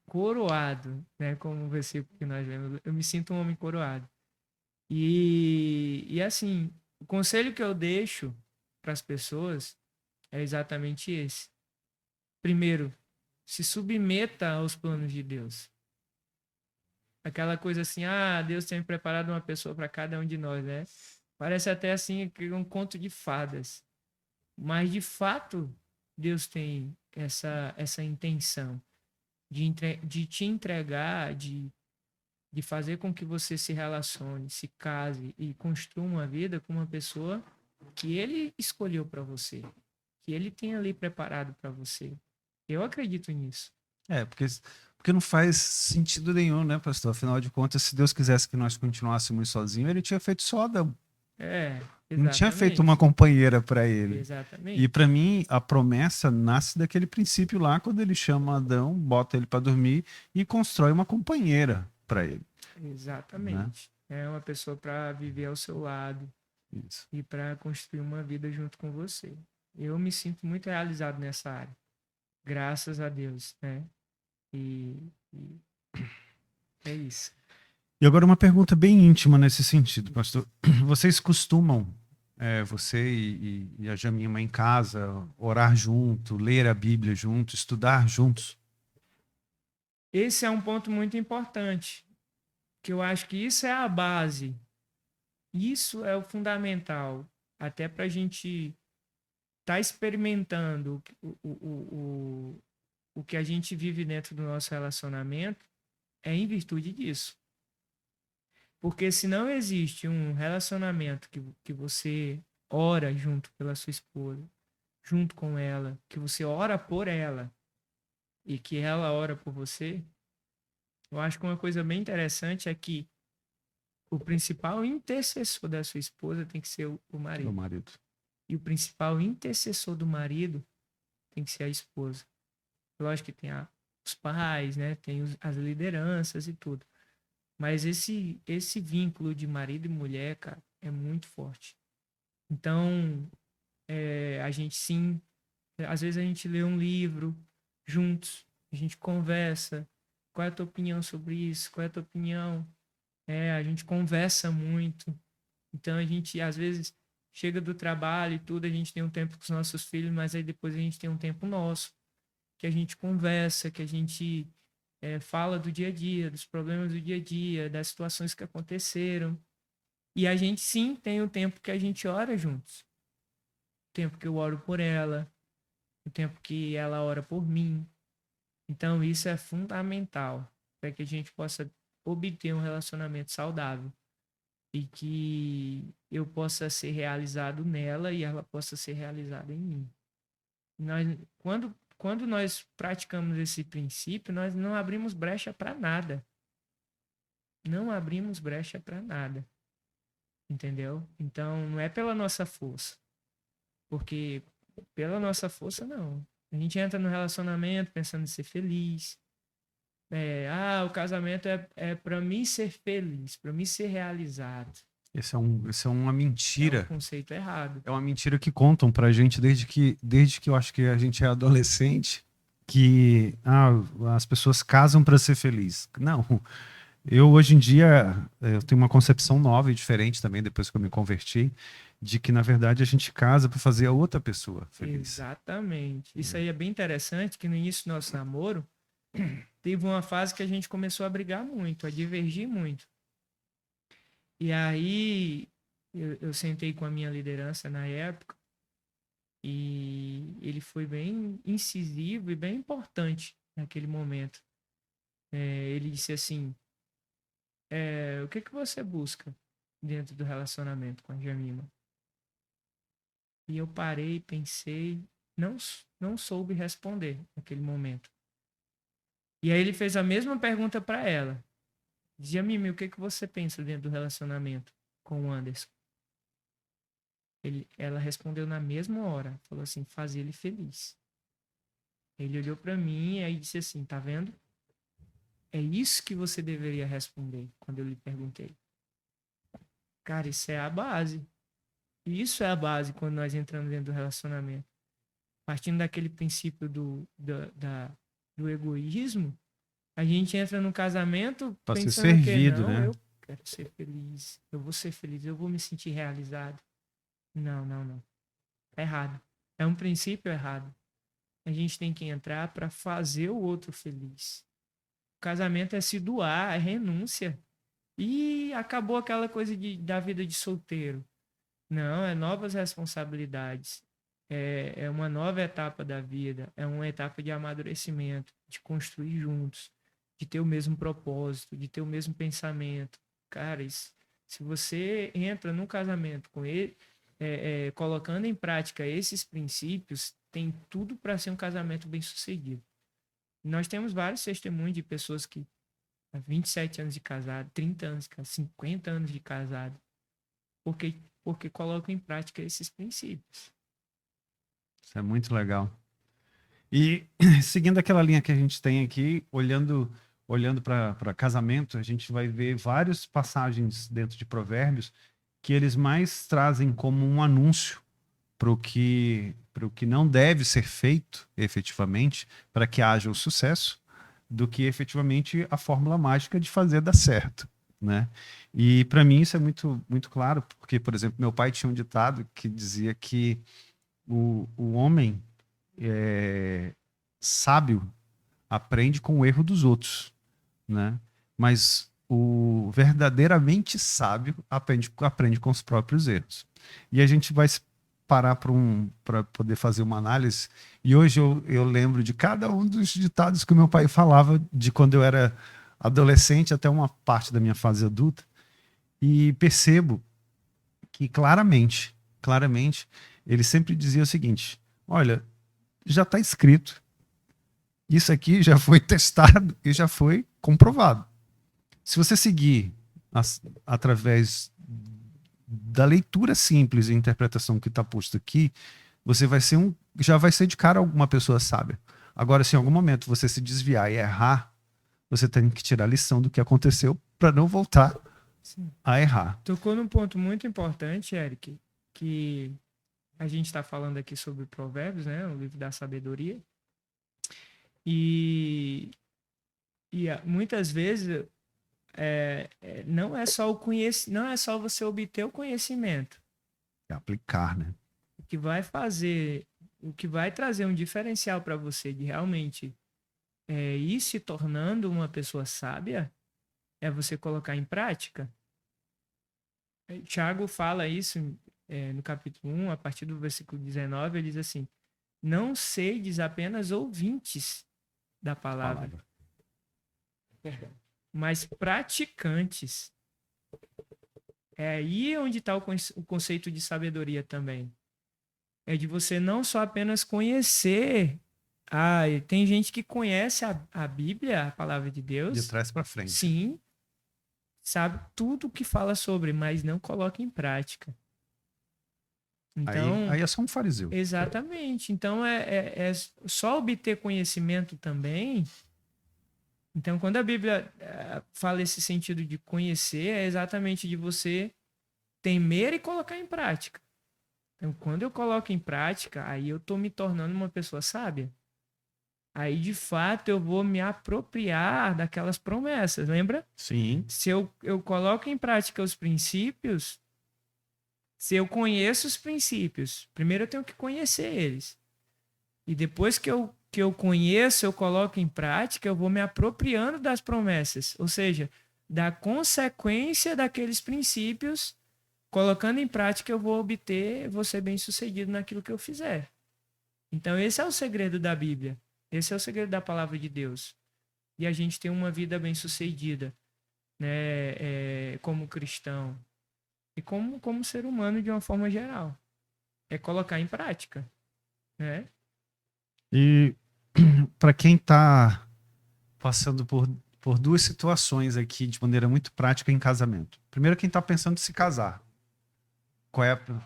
coroado, né? Como o versículo que nós lemos. Eu me sinto um homem coroado. E assim, o conselho que eu deixo para as pessoas é exatamente esse. Primeiro, se submeta aos planos de Deus. Aquela coisa assim, Deus tem preparado uma pessoa para cada um de nós, né? Parece até assim um conto de fadas. Mas de fato, Deus tem essa intenção de te entregar, de fazer com que você se relacione, se case e construa uma vida com uma pessoa que ele escolheu para você, que ele tem ali preparado para você. Eu acredito nisso. Porque não faz sentido nenhum, né, pastor? Afinal de contas, se Deus quisesse que nós continuássemos sozinhos, ele tinha feito só Adão. Não tinha feito uma Exatamente. companheira para ele. E Exatamente. para mim, a promessa nasce daquele princípio lá, quando ele chama Adão, bota ele para dormir e constrói uma companheira para ele, né? Exatamente. É uma pessoa para viver ao seu lado Isso. e para construir uma vida junto com você. Eu me sinto muito realizado nessa área. Graças a Deus, né? E é isso. E agora uma pergunta bem íntima nesse sentido, pastor. Vocês costumam você e a Jamima em casa, orar junto, ler a Bíblia junto, estudar juntos? Esse é um ponto muito importante, que eu acho que isso é a base, isso é o fundamental, até para a gente estar experimentando o que a gente vive dentro do nosso relacionamento, é em virtude disso. Porque se não existe um relacionamento que você ora junto pela sua esposa, junto com ela, que você ora por ela e que ela ora por você, eu acho que uma coisa bem interessante é que o principal intercessor da sua esposa tem que ser o Meu marido. marido. E o principal intercessor do marido tem que ser a esposa. Lógico que tem os pais, né? Tem as lideranças e tudo. Mas esse vínculo de marido e mulher, cara, é muito forte. Então, a gente sim, às vezes a gente lê um livro juntos, a gente conversa. Qual é a tua opinião sobre isso? Qual é a tua opinião? A gente conversa muito. Então a gente, às vezes, chega do trabalho e tudo, a gente tem um tempo com os nossos filhos, mas aí depois a gente tem um tempo nosso, que a gente conversa, que a gente fala do dia a dia, dos problemas do dia a dia, das situações que aconteceram. E a gente sim tem o tempo que a gente ora juntos. O tempo que eu oro por ela, o tempo que ela ora por mim. Então isso é fundamental para que a gente possa obter um relacionamento saudável e que eu possa ser realizado nela e ela possa ser realizada em mim. Nós, quando nós praticamos esse princípio, nós não abrimos brecha para nada. Não abrimos brecha para nada. Entendeu? Então, não é pela nossa força. Porque pela nossa força, não. A gente entra no relacionamento pensando em ser feliz. O casamento é para mim ser feliz, para mim ser realizado. Isso é uma mentira. É um conceito errado. É uma mentira que contam pra gente desde que eu acho que a gente é adolescente, que as pessoas casam para ser feliz. Não. Eu, hoje em dia, eu tenho uma concepção nova e diferente também, depois que eu me converti, de que, na verdade, a gente casa para fazer a outra pessoa feliz. Exatamente. Isso aí é bem interessante, que no início do nosso namoro, teve uma fase que a gente começou a brigar muito, a divergir muito. E aí, eu sentei com a minha liderança na época, e ele foi bem incisivo e bem importante naquele momento. Ele disse assim, o que você busca dentro do relacionamento com a Jamima? E eu parei, pensei, não soube responder naquele momento. E aí ele fez a mesma pergunta para ela. Jamima, o que você pensa dentro do relacionamento com o Anderson? Ela respondeu na mesma hora, falou assim, fazer ele feliz. Ele olhou para mim e aí disse assim, tá vendo? É isso que você deveria responder quando eu lhe perguntei. Cara, isso é a base. Isso é a base quando nós entramos dentro do relacionamento. Partindo daquele princípio do egoísmo, a gente entra no casamento Pra ser pensando que servido, não, né? eu quero ser feliz, eu vou ser feliz, eu vou me sentir realizado. Não. É errado. É um princípio errado. A gente tem que entrar para fazer o outro feliz. O casamento é se doar, é renúncia. E acabou aquela coisa da vida de solteiro. Não, é novas responsabilidades. É uma nova etapa da vida. É uma etapa de amadurecimento, de construir juntos, de ter o mesmo propósito, de ter o mesmo pensamento. Cara, se você entra num casamento com ele, colocando em prática esses princípios, tem tudo para ser um casamento bem sucedido. Nós temos vários testemunhos de pessoas que há 27 anos de casado, 30 anos de casado, 50 anos de casado, porque colocam em prática esses princípios. Isso é muito legal. E seguindo aquela linha que a gente tem aqui, olhando para casamento, a gente vai ver várias passagens dentro de Provérbios que eles mais trazem como um anúncio para o que não deve ser feito efetivamente para que haja o sucesso, do que efetivamente a fórmula mágica de fazer dar certo. né? E para mim isso é muito, muito claro, porque, por exemplo, meu pai tinha um ditado que dizia que o homem sábio aprende com o erro dos outros, né? Mas o verdadeiramente sábio aprende com os próprios erros. E a gente vai parar para poder fazer uma análise. E hoje eu lembro de cada um dos ditados que o meu pai falava de quando eu era adolescente até uma parte da minha fase adulta. E percebo que claramente, ele sempre dizia o seguinte: olha, já está escrito, isso aqui já foi testado e já foi comprovado. Se você seguir através da leitura simples e interpretação que está posto aqui, você vai ser já vai ser de cara alguma pessoa sábia. Agora, se em algum momento você se desviar e errar, você tem que tirar a lição do que aconteceu para não voltar Sim. a errar. Tocou num ponto muito importante, Eric, que a gente está falando aqui sobre Provérbios, né? O livro da sabedoria. E, muitas vezes não é só não é só você obter o conhecimento. É aplicar, né? O que vai trazer um diferencial para você de realmente ir se tornando uma pessoa sábia é você colocar em prática. Tiago fala isso no capítulo 1, a partir do versículo 19, ele diz assim: não sedes apenas ouvintes da palavra. Mas praticantes. É aí onde está o conceito de sabedoria também. É de você não só apenas conhecer. Tem gente que conhece a Bíblia, a palavra de Deus. De trás para frente. Sim. Sabe tudo o que fala sobre, mas não coloca em prática. Então, aí é só um fariseu. Exatamente. Então, é só obter conhecimento também. Então, quando a Bíblia fala esse sentido de conhecer, é exatamente de você temer e colocar em prática. Então, quando eu coloco em prática, aí eu estou me tornando uma pessoa sábia. Aí, de fato, eu vou me apropriar daquelas promessas, lembra? Sim. Se eu coloco em prática os princípios, se eu conheço os princípios, primeiro eu tenho que conhecer eles. E depois que eu conheço, eu coloco em prática, eu vou me apropriando das promessas. Ou seja, da consequência daqueles princípios, colocando em prática, eu vou ser bem sucedido naquilo que eu fizer. Então, esse é o segredo da Bíblia. Esse é o segredo da palavra de Deus. E a gente tem uma vida bem sucedida, né? Como cristão. E como ser humano de uma forma geral. É colocar em prática, né? E para quem está passando por duas situações aqui de maneira muito prática em casamento. Primeiro, quem está pensando em se casar.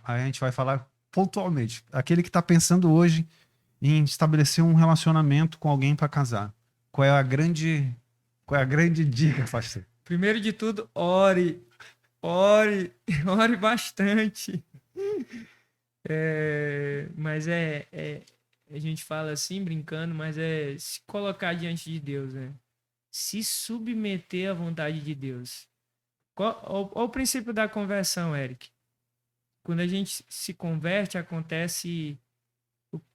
Aí a gente vai falar pontualmente. Aquele que está pensando hoje em estabelecer um relacionamento com alguém para casar. Qual é a grande dica, pastor? Primeiro de tudo, ore. Ore bastante. Mas a gente fala assim, brincando, mas é se colocar diante de Deus, né? Se submeter à vontade de Deus. Qual o princípio da conversão, Eric? Quando a gente se converte, acontece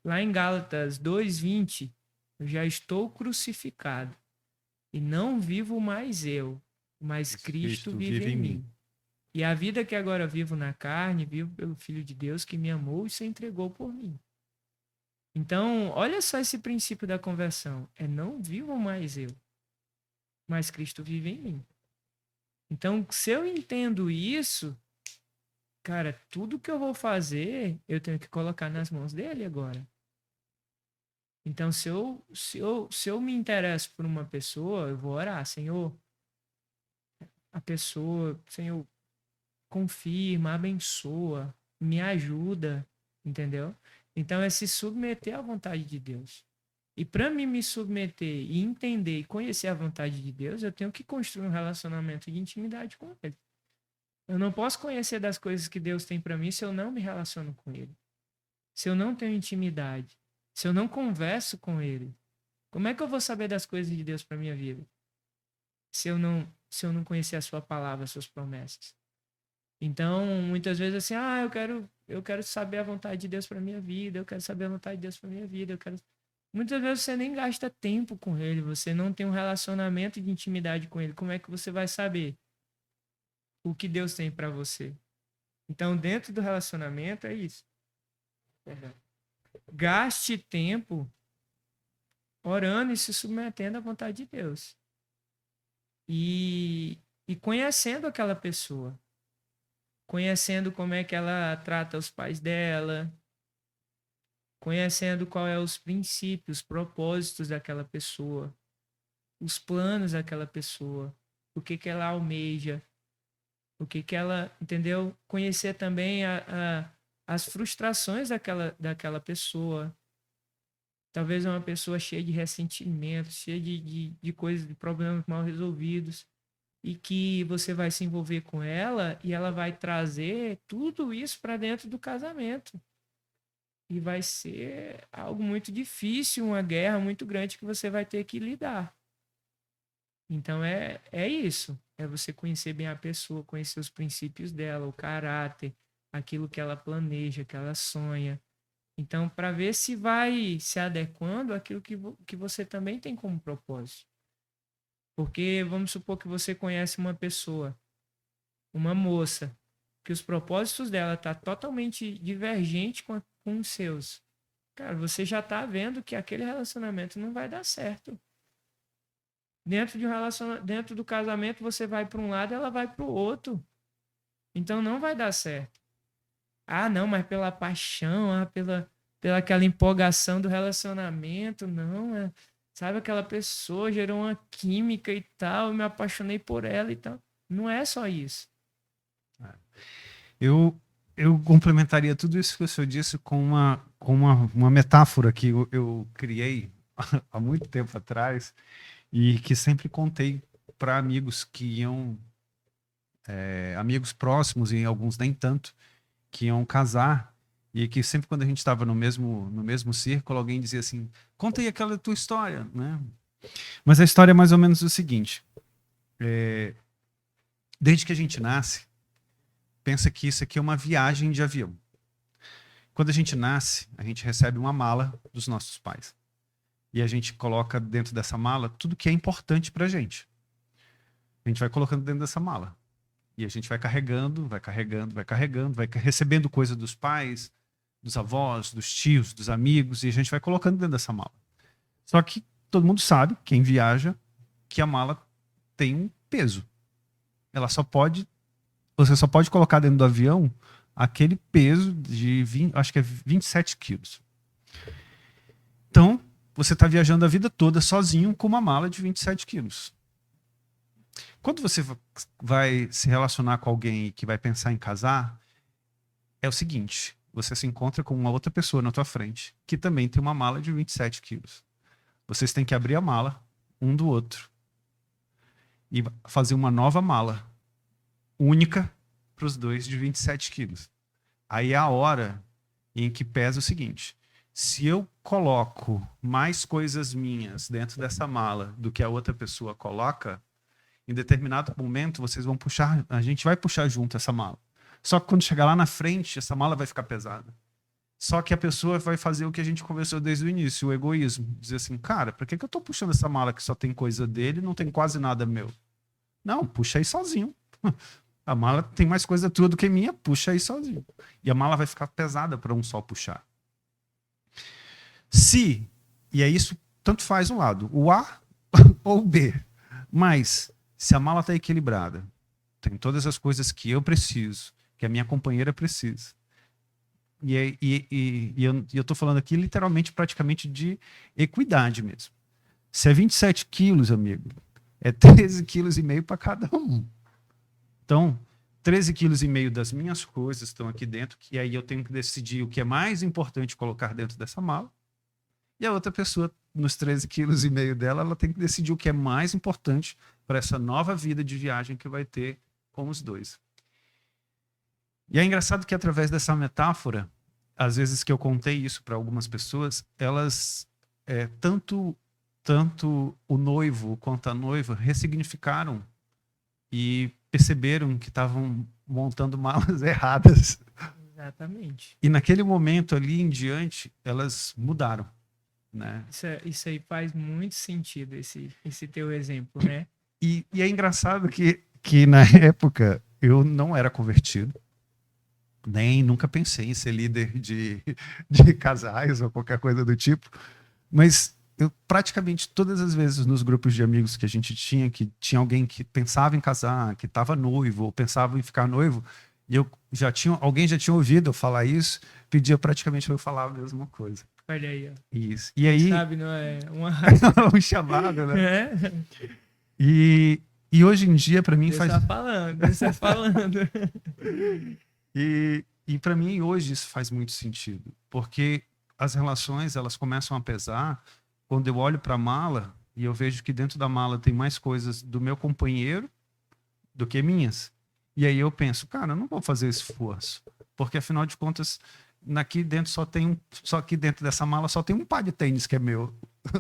lá em Gálatas 2:20, eu já estou crucificado e não vivo mais eu, mas Cristo vive em mim. E a vida que agora vivo na carne, vivo pelo Filho de Deus que me amou e se entregou por mim. Então, olha só esse princípio da conversão. Não vivo mais eu, mas Cristo vive em mim. Então, se eu entendo isso, cara, tudo que eu vou fazer, eu tenho que colocar nas mãos dele agora. Então, se eu me interesso por uma pessoa, eu vou orar, Senhor, a pessoa, Senhor, confirma, abençoa, me ajuda, entendeu? Então é se submeter à vontade de Deus. E para mim me submeter e entender e conhecer a vontade de Deus, eu tenho que construir um relacionamento de intimidade com Ele. Eu não posso conhecer das coisas que Deus tem para mim se eu não me relaciono com Ele. Se eu não tenho intimidade, se eu não converso com Ele, como é que eu vou saber das coisas de Deus para minha vida? Se eu não se eu não conhecer a sua palavra, as suas promessas? Então, muitas vezes assim, eu quero saber a vontade de Deus para minha vida, eu quero saber a vontade de Deus para minha vida, eu quero. Muitas vezes você nem gasta tempo com ele, você não tem um relacionamento de intimidade com ele. Como é que você vai saber o que Deus tem para você? Então, dentro do relacionamento é isso. Gaste tempo orando e se submetendo à vontade de Deus. E conhecendo aquela pessoa. Conhecendo como é que ela trata os pais dela, conhecendo qual é os princípios, os propósitos daquela pessoa, os planos daquela pessoa, o que que ela almeja, o que que ela, entendeu? Conhecer também as frustrações daquela pessoa. Talvez uma pessoa cheia de ressentimento, cheia de coisas, de problemas mal resolvidos, e que você vai se envolver com ela e ela vai trazer tudo isso para dentro do casamento. E vai ser algo muito difícil, uma guerra muito grande que você vai ter que lidar. Então é isso. É você conhecer bem a pessoa, conhecer os princípios dela, o caráter, aquilo que ela planeja, que ela sonha. Então, para ver se vai se adequando àquilo que você também tem como propósito. Porque vamos supor que você conhece uma pessoa, uma moça, que os propósitos dela tá totalmente divergente com os seus. Cara, você já tá vendo que aquele relacionamento não vai dar certo. Dentro do casamento você vai para um lado, ela vai para o outro. Então não vai dar certo. Ah, não, mas pela paixão, pela aquela empolgação do relacionamento, não, sabe, aquela pessoa gerou uma química e tal, eu me apaixonei por ela e tal. Não é só isso. Eu complementaria tudo isso que o senhor disse com uma metáfora que eu criei há muito tempo atrás e que sempre contei para amigos que iam, amigos próximos e alguns nem tanto, que iam casar e que sempre quando a gente estava no mesmo círculo, alguém dizia assim, conta aí aquela tua história, né? Mas a história é mais ou menos o seguinte, desde que a gente nasce, pensa que isso aqui é uma viagem de avião. Quando a gente nasce, a gente recebe uma mala dos nossos pais. E a gente coloca dentro dessa mala tudo que é importante pra gente. A gente vai colocando dentro dessa mala. E a gente vai carregando, vai recebendo coisa dos pais, dos avós, dos tios, dos amigos, e a gente vai colocando dentro dessa mala. Só que todo mundo sabe, quem viaja, que a mala tem um peso. Você só pode colocar dentro do avião aquele peso de 20, acho que é 27 quilos. Então, você está viajando a vida toda sozinho com uma mala de 27 quilos. Quando você vai se relacionar com alguém que vai pensar em casar, é o seguinte, você se encontra com uma outra pessoa na tua frente, que também tem uma mala de 27 quilos. Vocês têm que abrir a mala, um do outro, e fazer uma nova mala, única para os dois, de 27 quilos. Aí é a hora em que pesa o seguinte, se eu coloco mais coisas minhas dentro dessa mala do que a outra pessoa coloca, em determinado momento vocês vão puxar, a gente vai puxar junto essa mala. Só que quando chegar lá na frente, essa mala vai ficar pesada. Só que a pessoa vai fazer o que a gente conversou desde o início, o egoísmo. Dizer assim, cara, por que eu tô puxando essa mala que só tem coisa dele e não tem quase nada meu? Não, puxa aí sozinho. A mala tem mais coisa tua do que minha, puxa aí sozinho. E a mala vai ficar pesada para um só puxar. E é isso, tanto faz um lado, o A ou o B. Mas, se a mala está equilibrada, tem todas as coisas que eu preciso, que a minha companheira precisa. E eu estou falando aqui literalmente, praticamente de equidade mesmo. Se é 27 quilos, amigo, é 13,5 quilos para cada um. Então, 13,5 quilos das minhas coisas estão aqui dentro, que aí eu tenho que decidir o que é mais importante colocar dentro dessa mala. E a outra pessoa, nos 13,5 quilos dela, ela tem que decidir o que é mais importante para essa nova vida de viagem que vai ter com os dois. E é engraçado que através dessa metáfora, às vezes que eu contei isso para algumas pessoas, elas, tanto o noivo quanto a noiva ressignificaram e perceberam que estavam montando malas erradas. Exatamente. E naquele momento ali em diante, elas mudaram, né? Isso aí faz muito sentido, esse teu exemplo, né? E é engraçado que na época eu não era convertido, nem nunca pensei em ser líder de casais ou qualquer coisa do tipo, mas eu praticamente todas as vezes nos grupos de amigos que tinha alguém que pensava em casar, que estava noivo ou pensava em ficar noivo, e alguém já tinha ouvido eu falar isso, pedia praticamente para eu falar a mesma coisa. Olha aí, ó. Isso. E Quem aí, sabe não é uma um chamado, né? é? E, e hoje em dia, para mim, Deus faz. está falando, Deus está falando. E para mim, hoje, isso faz muito sentido. Porque as relações, elas começam a pesar quando eu olho para a mala e eu vejo que dentro da mala tem mais coisas do meu companheiro do que minhas. E aí eu penso, cara, eu não vou fazer esse esforço. Porque, afinal de contas, aqui dentro só aqui dentro dessa mala só tem um par de tênis que é meu.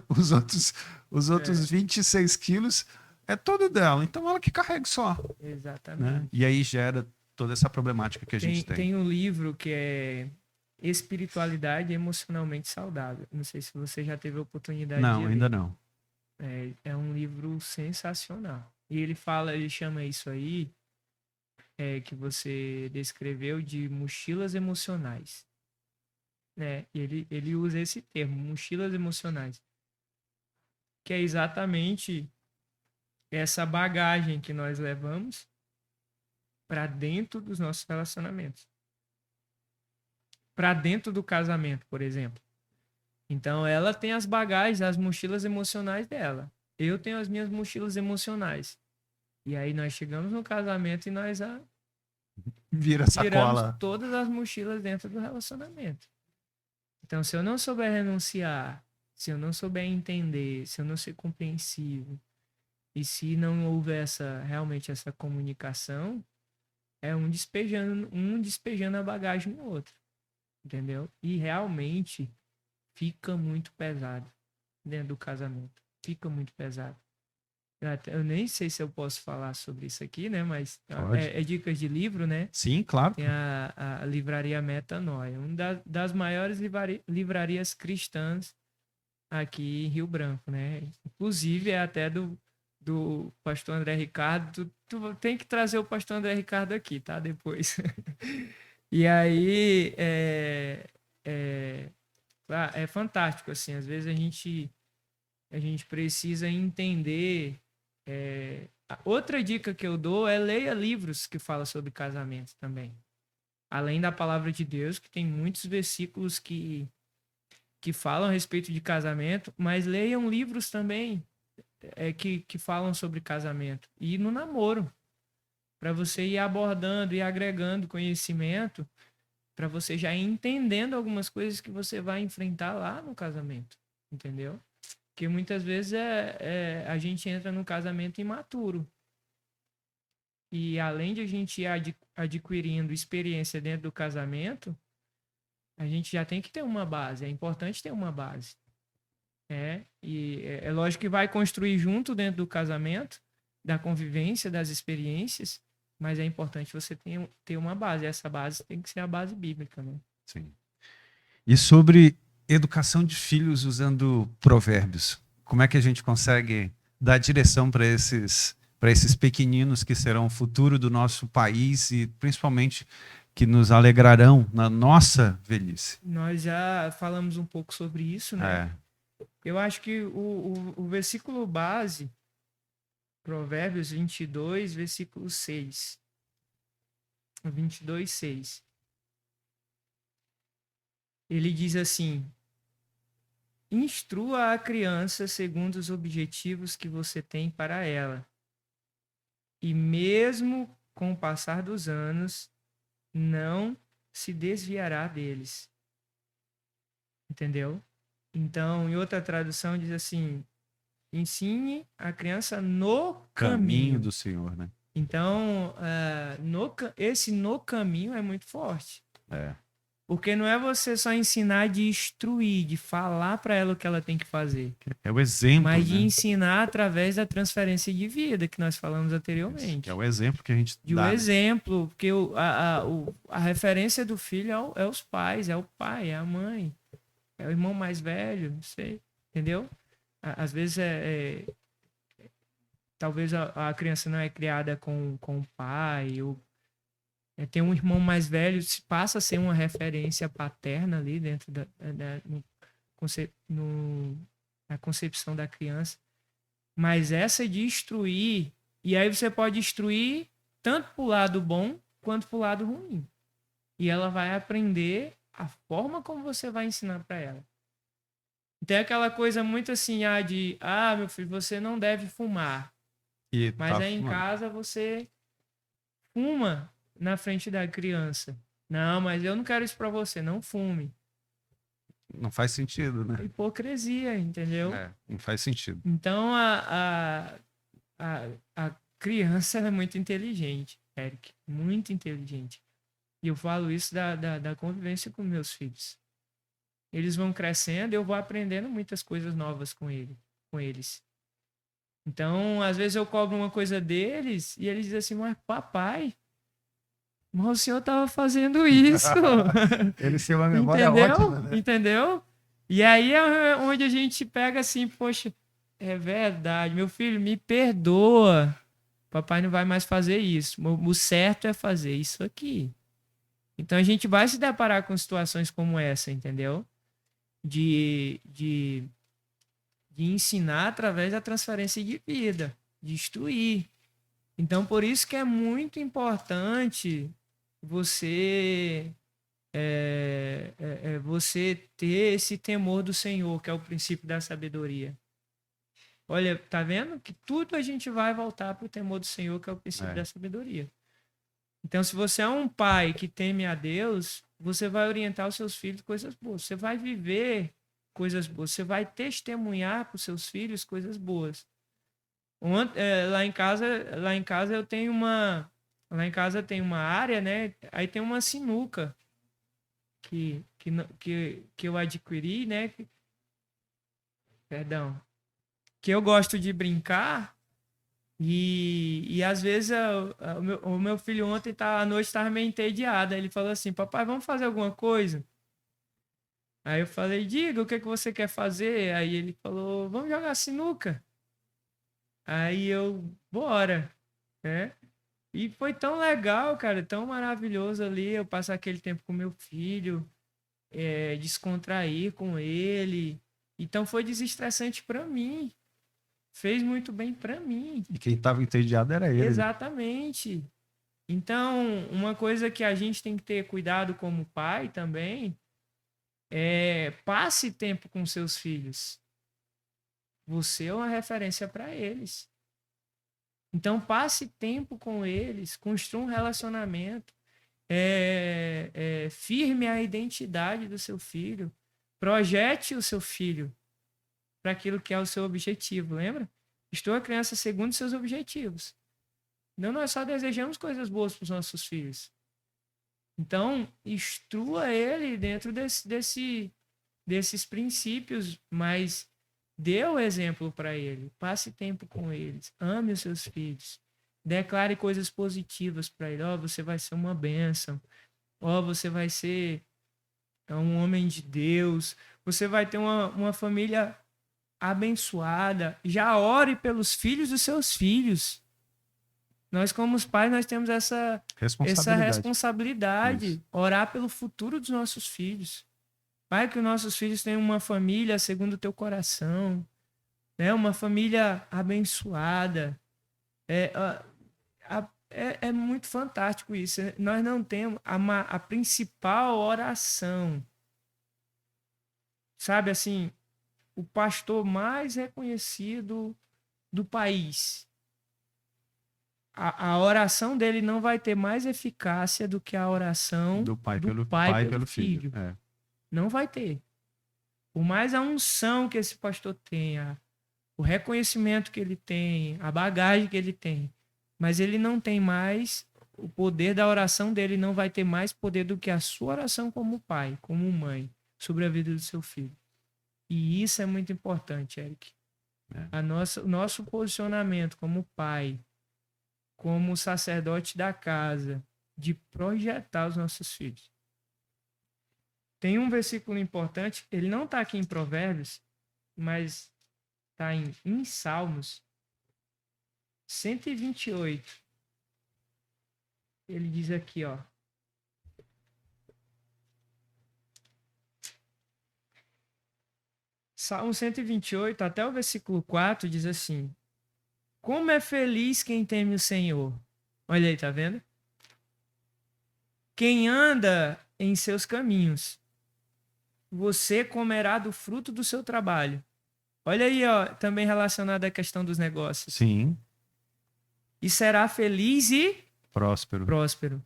Os outros 26 quilos é todo dela. Então ela que carrega só, né? Exatamente. E aí gera toda essa problemática que a gente tem. Tem um livro que é Espiritualidade Emocionalmente Saudável. Não sei se você já teve a oportunidade de Não, ler. ainda não. É um livro sensacional. E ele chama isso aí, que você descreveu, de mochilas emocionais. Né? E ele usa esse termo, mochilas emocionais, que é exatamente essa bagagem que nós levamos para dentro dos nossos relacionamentos, para dentro do casamento, por exemplo. Então ela tem as bagagens, as mochilas emocionais dela. Eu tenho as minhas mochilas emocionais. E aí nós chegamos no casamento e nós Vira tiramos sacola. todas as mochilas dentro do relacionamento. Então, se eu não souber renunciar, se eu não souber entender, se eu não ser compreensivo, e se não houver realmente essa comunicação, é um despejando a bagagem no outro. Entendeu? E realmente fica muito pesado dentro do casamento. Fica muito pesado. Eu nem sei se eu posso falar sobre isso aqui, né? Mas é dicas de livro, né? Sim, claro. Tem a livraria Metanoia, uma das maiores livrarias cristãs aqui em Rio Branco, né? Inclusive é até do pastor André Ricardo. Tu tem que trazer o pastor André Ricardo aqui, tá? Depois. E aí é fantástico, assim. Às vezes a gente precisa entender. Outra dica que eu dou é leia livros que falam sobre casamento também. Além da palavra de Deus, que tem muitos versículos que falam a respeito de casamento, mas leiam livros também que falam sobre casamento. E no namoro, para você ir abordando e agregando conhecimento, para você já ir entendendo algumas coisas que você vai enfrentar lá no casamento, entendeu? Porque muitas vezes a gente entra no casamento imaturo. E além de a gente ir adquirindo experiência dentro do casamento, a gente já tem que ter uma base. É importante ter uma base. E é lógico que vai construir junto dentro do casamento, da convivência, das experiências, mas é importante você ter uma base. Essa base tem que ser a base bíblica, né? Sim. E sobre educação de filhos usando provérbios, como é que a gente consegue dar direção para esses pequeninos que serão o futuro do nosso país e principalmente que nos alegrarão na nossa velhice? Nós já falamos um pouco sobre isso, né? Eu acho que o versículo base, Provérbios 22, versículo 6. 22, 6. Ele diz assim: instrua a criança segundo os objetivos que você tem para ela. E mesmo com o passar dos anos, não se desviará deles. Entendeu? Então, em outra tradução, diz assim: ensine a criança no caminho do Senhor, né? Então, esse no caminho é muito forte. Porque não é você só ensinar de instruir, de falar para ela o que ela tem que fazer. É o exemplo, mas de né? ensinar através da transferência de vida que nós falamos anteriormente. É o exemplo que a gente de dá. um Né? exemplo, porque a referência do filho é os pais, é o pai, é a mãe, é o irmão mais velho, não sei, entendeu? Às vezes talvez a criança não é criada com o pai, ou tem um irmão mais velho, se passa a ser uma referência paterna ali dentro na concepção da criança. Mas essa de instruir, e aí você pode instruir tanto para o lado bom quanto para o lado ruim. E ela vai aprender a forma como você vai ensinar para ela. Tem aquela coisa muito assim, meu filho, você não deve fumar. Mas aí em casa você fuma na frente da criança. Não, mas eu não quero isso para você, não fume. Não faz sentido, né? Hipocrisia, entendeu? Não faz sentido. Então a criança é muito inteligente, Eric, muito inteligente. E eu falo isso da convivência com meus filhos. Eles vão crescendo, eu vou aprendendo muitas coisas novas com eles. Então, às vezes eu cobro uma coisa deles e eles dizem assim, mas papai, mas o senhor estava fazendo isso. Eles têm uma memória ótima, né? Entendeu? E aí é onde a gente pega assim, poxa, é verdade, meu filho, me perdoa. Papai não vai mais fazer isso. O certo é fazer isso aqui. Então a gente vai se deparar com situações como essa, entendeu? De ensinar através da transferência de vida, de instruir. Então por isso que é muito importante você você ter esse temor do Senhor, que é o princípio da sabedoria. Olha, tá vendo? Que tudo a gente vai voltar para o temor do Senhor, que é o princípio da sabedoria. Então, se você é um pai que teme a Deus, você vai orientar os seus filhos coisas boas. Você vai viver coisas boas. Você vai testemunhar para os seus filhos coisas boas. Lá em casa eu tenho lá em casa tem uma área, né? Aí tem uma sinuca que eu adquiri, né? Perdão. Que eu gosto de brincar. E às vezes o meu filho ontem à noite estava meio entediado. Ele falou assim, papai, vamos fazer alguma coisa? Aí eu falei, diga, o que você quer fazer? Aí ele falou, vamos jogar sinuca. Aí eu, bora, né? E foi tão legal, cara, tão maravilhoso ali eu passar aquele tempo com meu filho, descontrair com ele. Então foi desestressante para mim. Fez muito bem para mim. E quem estava entediado era ele. Exatamente. Né? Então, uma coisa que a gente tem que ter cuidado como pai também é passe tempo com seus filhos. Você é uma referência para eles. Então, passe tempo com eles, construa um relacionamento, firme a identidade do seu filho, projete o seu filho para aquilo que é o seu objetivo, lembra? Instrua a criança segundo seus objetivos. Não, nós só desejamos coisas boas para os nossos filhos. Então, instrua ele dentro desses princípios, mas dê o exemplo para ele. Passe tempo com eles. Ame os seus filhos. Declare coisas positivas para ele. Você vai ser uma bênção. Você vai ser um homem de Deus. Você vai ter uma família abençoada. Já ore pelos filhos dos seus filhos. Nós, como os pais, nós temos essa responsabilidade. Orar pelo futuro dos nossos filhos. Pai, que os nossos filhos tenham uma família segundo o teu coração. Né? Uma família abençoada. É muito fantástico isso. Nós não temos a principal oração. Sabe assim, o pastor mais reconhecido do país. A oração dele não vai ter mais eficácia do que a oração do pai pelo filho. Não vai ter. Por mais a unção que esse pastor tenha, o reconhecimento que ele tem, a bagagem que ele tem, mas ele não tem mais o poder da oração dele não vai ter mais poder do que a sua oração como pai, como mãe, sobre a vida do seu filho. E isso é muito importante, Eric. O nosso posicionamento como pai, como sacerdote da casa, de projetar os nossos filhos. Tem um versículo importante, ele não está aqui em Provérbios, mas está em Salmos 128. Ele diz aqui, ó. Salmo 128, até o versículo 4, diz assim: como é feliz quem teme o Senhor. Olha aí, tá vendo? Quem anda em seus caminhos, você comerá do fruto do seu trabalho. Olha aí, ó, também relacionado à questão dos negócios. Sim. E será feliz e próspero.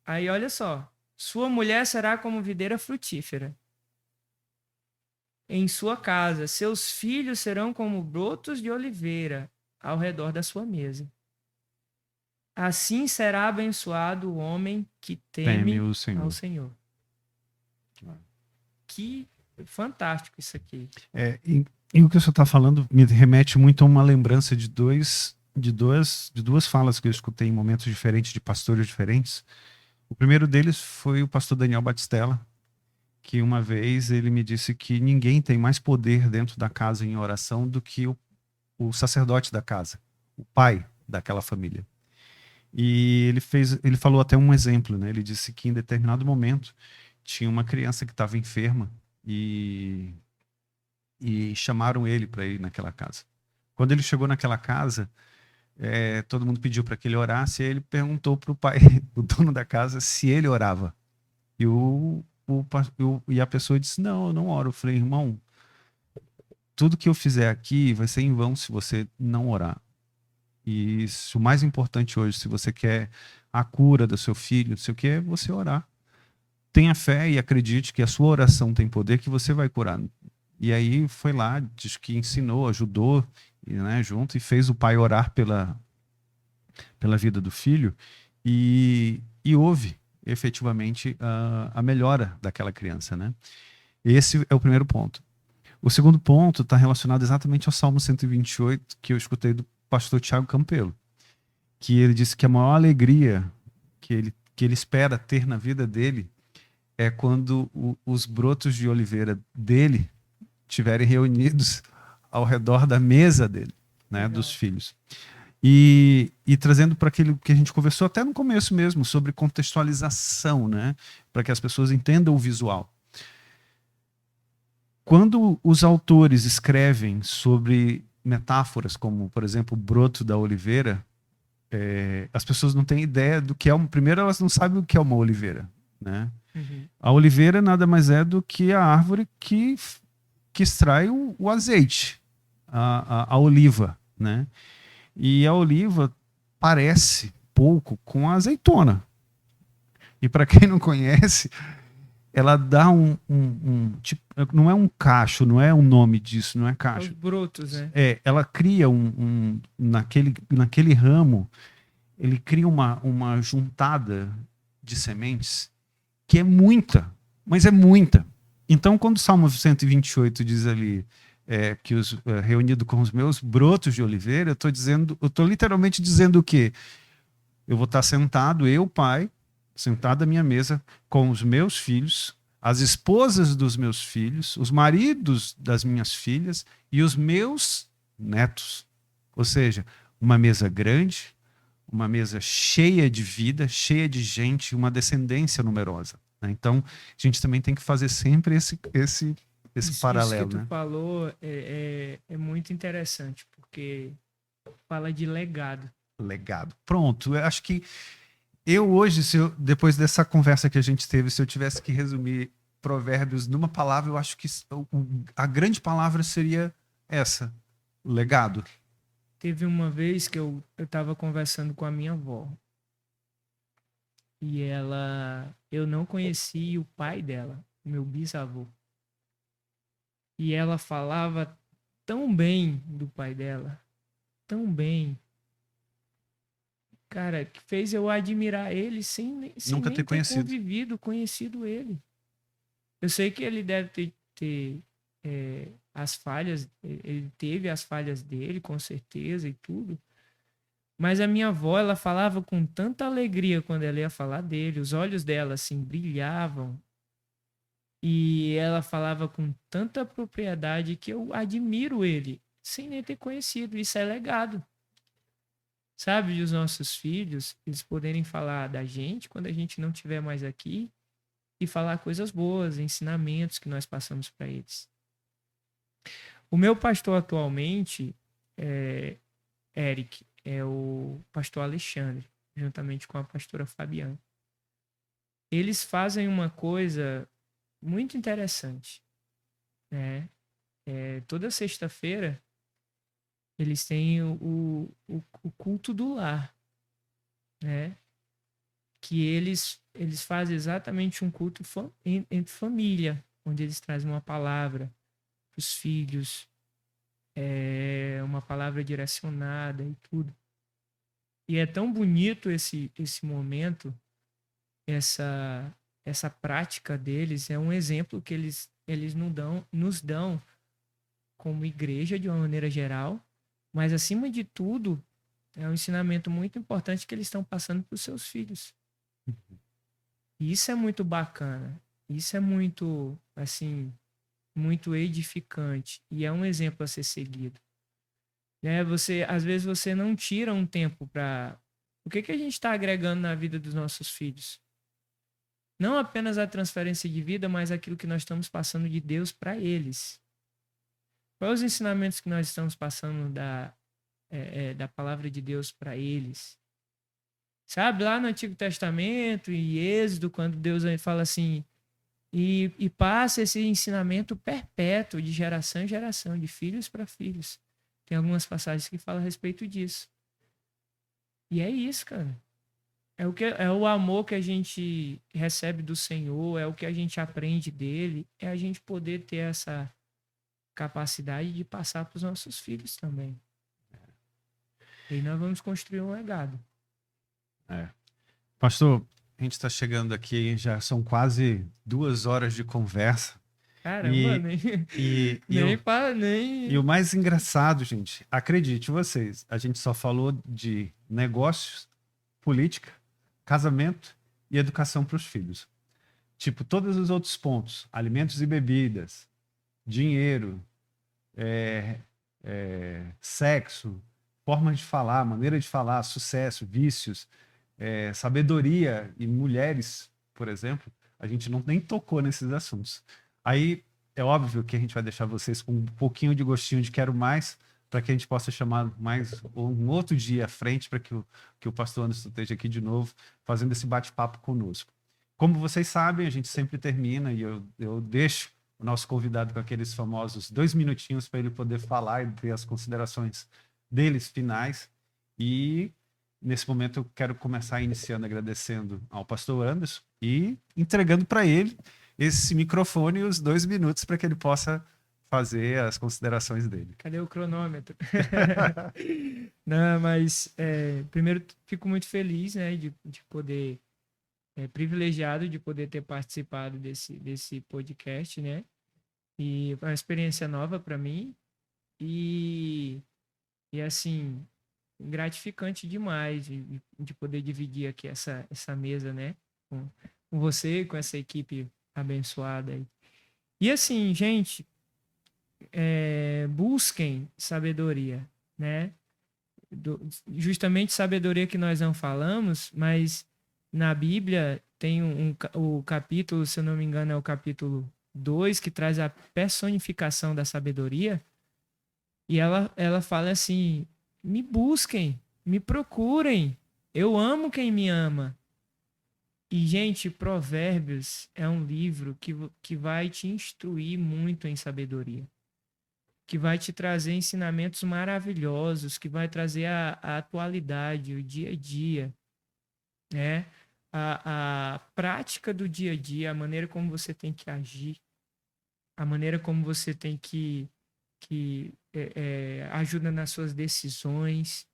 Aí, olha só. Sua mulher será como videira frutífera em sua casa. Seus filhos serão como brotos de oliveira ao redor da sua mesa. Assim será abençoado o homem que teme o Senhor. ao Senhor. Que fantástico isso aqui. E o que você está falando me remete muito a uma lembrança de duas falas que eu escutei em momentos diferentes de pastores diferentes. O primeiro deles foi o pastor Daniel Batistella, que uma vez ele me disse que ninguém tem mais poder dentro da casa em oração do que o sacerdote da casa, o pai daquela família. E ele falou até um exemplo, né? Ele disse que em determinado momento tinha uma criança que estava enferma e chamaram ele para ir naquela casa. Quando ele chegou naquela casa, todo mundo pediu para que ele orasse, e ele perguntou para o pai, o dono da casa, se ele orava. E a pessoa disse: não, eu não oro. Eu falei: irmão, tudo que eu fizer aqui vai ser em vão se você não orar. E o mais importante hoje, se você quer a cura do seu filho, não sei o que, é você orar. Tenha fé e acredite que a sua oração tem poder, que você vai curar. E aí foi lá, diz que ensinou, ajudou, né, junto, e fez o pai orar pela vida do filho, e houve efetivamente a melhora daquela criança, né? Esse é o primeiro ponto. O segundo ponto está relacionado exatamente ao Salmo 128, que eu escutei do pastor Tiago Campelo, que ele disse que a maior alegria que ele espera ter na vida dele é quando os brotos de oliveira dele estiverem reunidos ao redor da mesa dele, né, dos filhos. E trazendo para aquilo que a gente conversou até no começo mesmo, sobre contextualização, né, para que as pessoas entendam o visual. Quando os autores escrevem sobre metáforas como, por exemplo, o broto da oliveira, as pessoas não têm ideia do que é. Primeiro, elas não sabem o que é uma oliveira, né? Uhum. A oliveira nada mais é do que a árvore que extrai o azeite, a oliva, né? E a oliva parece pouco com a azeitona. E para quem não conhece, ela dá tipo, não é um cacho, não é o nome disso, não é cacho. Os brotos, né? Ela cria naquele ramo, ele cria uma juntada de sementes que é muita, mas é muita. Então, quando o Salmo 128 diz ali que reunido com os meus brotos de oliveira, eu estou literalmente dizendo o quê? Eu vou estar sentado, eu, pai, sentado à minha mesa com os meus filhos, as esposas dos meus filhos, os maridos das minhas filhas e os meus netos. Ou seja, uma mesa grande, uma mesa cheia de vida, cheia de gente, uma descendência numerosa. Né? Então, a gente também tem que fazer sempre esse paralelo. Isso que tu falou é muito interessante, porque fala de legado. Legado. Pronto, eu acho que hoje, depois dessa conversa que a gente teve, se eu tivesse que resumir Provérbios numa palavra, eu acho que a grande palavra seria essa: legado. Teve uma vez que eu estava conversando com a minha avó. E eu não conhecia o pai dela, meu bisavô. E ela falava tão bem do pai dela, tão bem. cara, que fez eu admirar ele sem Nunca nem ter ter conhecido. conhecido ele. Eu sei que ele deve ter as falhas, ele teve as falhas dele, com certeza, e tudo. Mas a minha avó, ela falava com tanta alegria quando ela ia falar dele, os olhos dela, assim, brilhavam. E ela falava com tanta propriedade que eu admiro ele, sem nem ter conhecido. Isso é legado. Sabe, de os nossos filhos, eles poderem falar da gente quando a gente não estiver mais aqui e falar coisas boas, ensinamentos que nós passamos para eles. O meu pastor atualmente, Eric, é o pastor Alexandre, juntamente com a pastora Fabiana. Eles fazem uma coisa muito interessante, né? Toda sexta-feira eles têm o culto do lar, né? Que eles fazem exatamente um culto entre família, onde eles trazem uma palavra para os filhos, uma palavra direcionada e tudo. E é tão bonito esse momento, essa essa prática deles é um exemplo que eles nos dão como igreja de uma maneira geral, mas acima de tudo é um ensinamento muito importante que eles estão passando para os seus filhos. E isso é muito bacana. Isso é muito, assim, muito edificante e é um exemplo a ser seguido. Às vezes você não tira um tempo para o que a gente está agregando na vida dos nossos filhos? Não apenas a transferência de vida, mas aquilo que nós estamos passando de Deus para eles. Quais os ensinamentos que nós estamos passando da palavra de Deus para eles? Sabe, lá no Antigo Testamento e Êxodo, quando Deus fala assim, e passa esse ensinamento perpétuo de geração em geração, de filhos para filhos. Tem algumas passagens que falam a respeito disso. E é isso, cara. É o amor que a gente recebe do Senhor, é o que a gente aprende dele, é a gente poder ter essa capacidade de passar para os nossos filhos também. E aí nós vamos construir um legado. Pastor, a gente está chegando aqui, já são quase 2 horas de conversa. Caramba, E, nem, e, e, nem, o, para, e o nem. mais engraçado, gente, acredite vocês, a gente só falou de negócios, política, casamento e educação para os filhos. Tipo, todos os outros pontos, alimentos e bebidas, dinheiro, sexo, forma de falar, maneira de falar, sucesso, vícios, sabedoria e mulheres, por exemplo, a gente não nem tocou nesses assuntos. Aí é óbvio que a gente vai deixar vocês com um pouquinho de gostinho de quero mais, para que a gente possa chamar mais um outro dia à frente, para que o pastor Anderson esteja aqui de novo, fazendo esse bate-papo conosco. Como vocês sabem, a gente sempre termina e eu deixo o nosso convidado com aqueles famosos 2 minutinhos para ele poder falar e ter as considerações deles finais. E nesse momento eu quero começar iniciando agradecendo ao pastor Anderson e entregando para ele esse microfone e os 2 minutos para que ele possa fazer as considerações dele. Cadê o cronômetro? Não, mas primeiro fico muito feliz, né, de poder, privilegiado de poder ter participado desse podcast, né? E é uma experiência nova para mim e assim, gratificante demais de poder dividir aqui essa mesa, né? Com você, com essa equipe abençoada aí. E assim, gente, busquem sabedoria, né? Justamente sabedoria que nós não falamos, mas na Bíblia tem o capítulo, se eu não me engano, é o capítulo 2 que traz a personificação da sabedoria. E ela fala assim: me busquem, me procurem, eu amo quem me ama. E, gente, Provérbios é um livro que vai te instruir muito em sabedoria, que vai te trazer ensinamentos maravilhosos, que vai trazer a atualidade, o dia a dia, né? A prática do dia a dia, a maneira como você tem que agir, a maneira como você tem que ajuda nas suas decisões.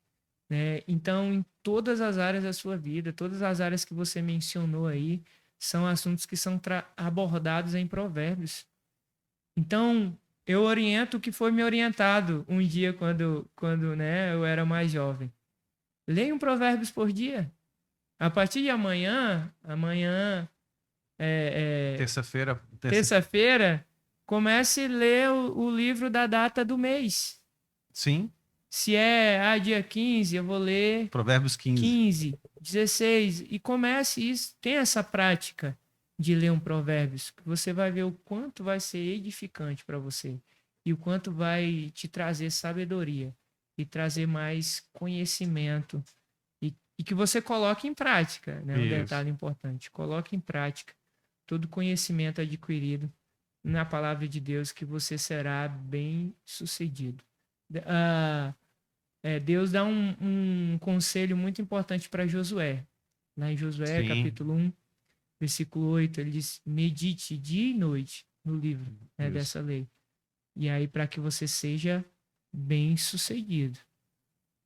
né? Então, em todas as áreas da sua vida, todas as áreas que você mencionou aí, são assuntos que são abordados em Provérbios. Então, eu oriento o que foi me orientado um dia quando né, eu era mais jovem. Leia um Provérbios por dia. A partir de amanhã, Terça-feira. terça-feira, comece a ler o livro da data do mês. Sim. Se é dia 15, eu vou ler Provérbios 15. 15, 16 e comece isso, tem essa prática de ler um Provérbios, que você vai ver o quanto vai ser edificante para você e o quanto vai te trazer sabedoria e trazer mais conhecimento e que você coloque em prática, né? Um detalhe importante, coloque em prática todo conhecimento adquirido na palavra de Deus que você será bem sucedido. Deus dá um conselho muito importante para Josué. Lá em Josué, Sim. capítulo 1, versículo 8, ele diz: medite dia e noite no livro, né, dessa lei. E aí, para que você seja bem sucedido.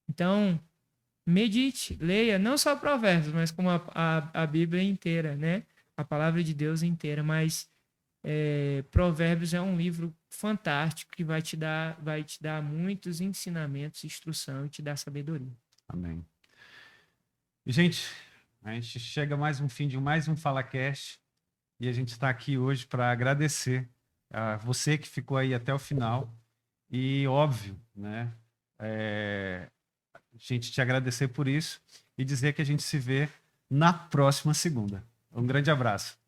Então, medite, leia, não só Provérbios, mas como a Bíblia inteira, né? A palavra de Deus inteira. Mas Provérbios é um livro fantástico que vai te dar muitos ensinamentos, instrução e te dar sabedoria. Amém. E, gente, a gente chega a mais um fim de mais um FalaCast e a gente está aqui hoje para agradecer a você que ficou aí até o final e, óbvio, né, a gente te agradecer por isso e dizer que a gente se vê na próxima segunda. Um grande abraço.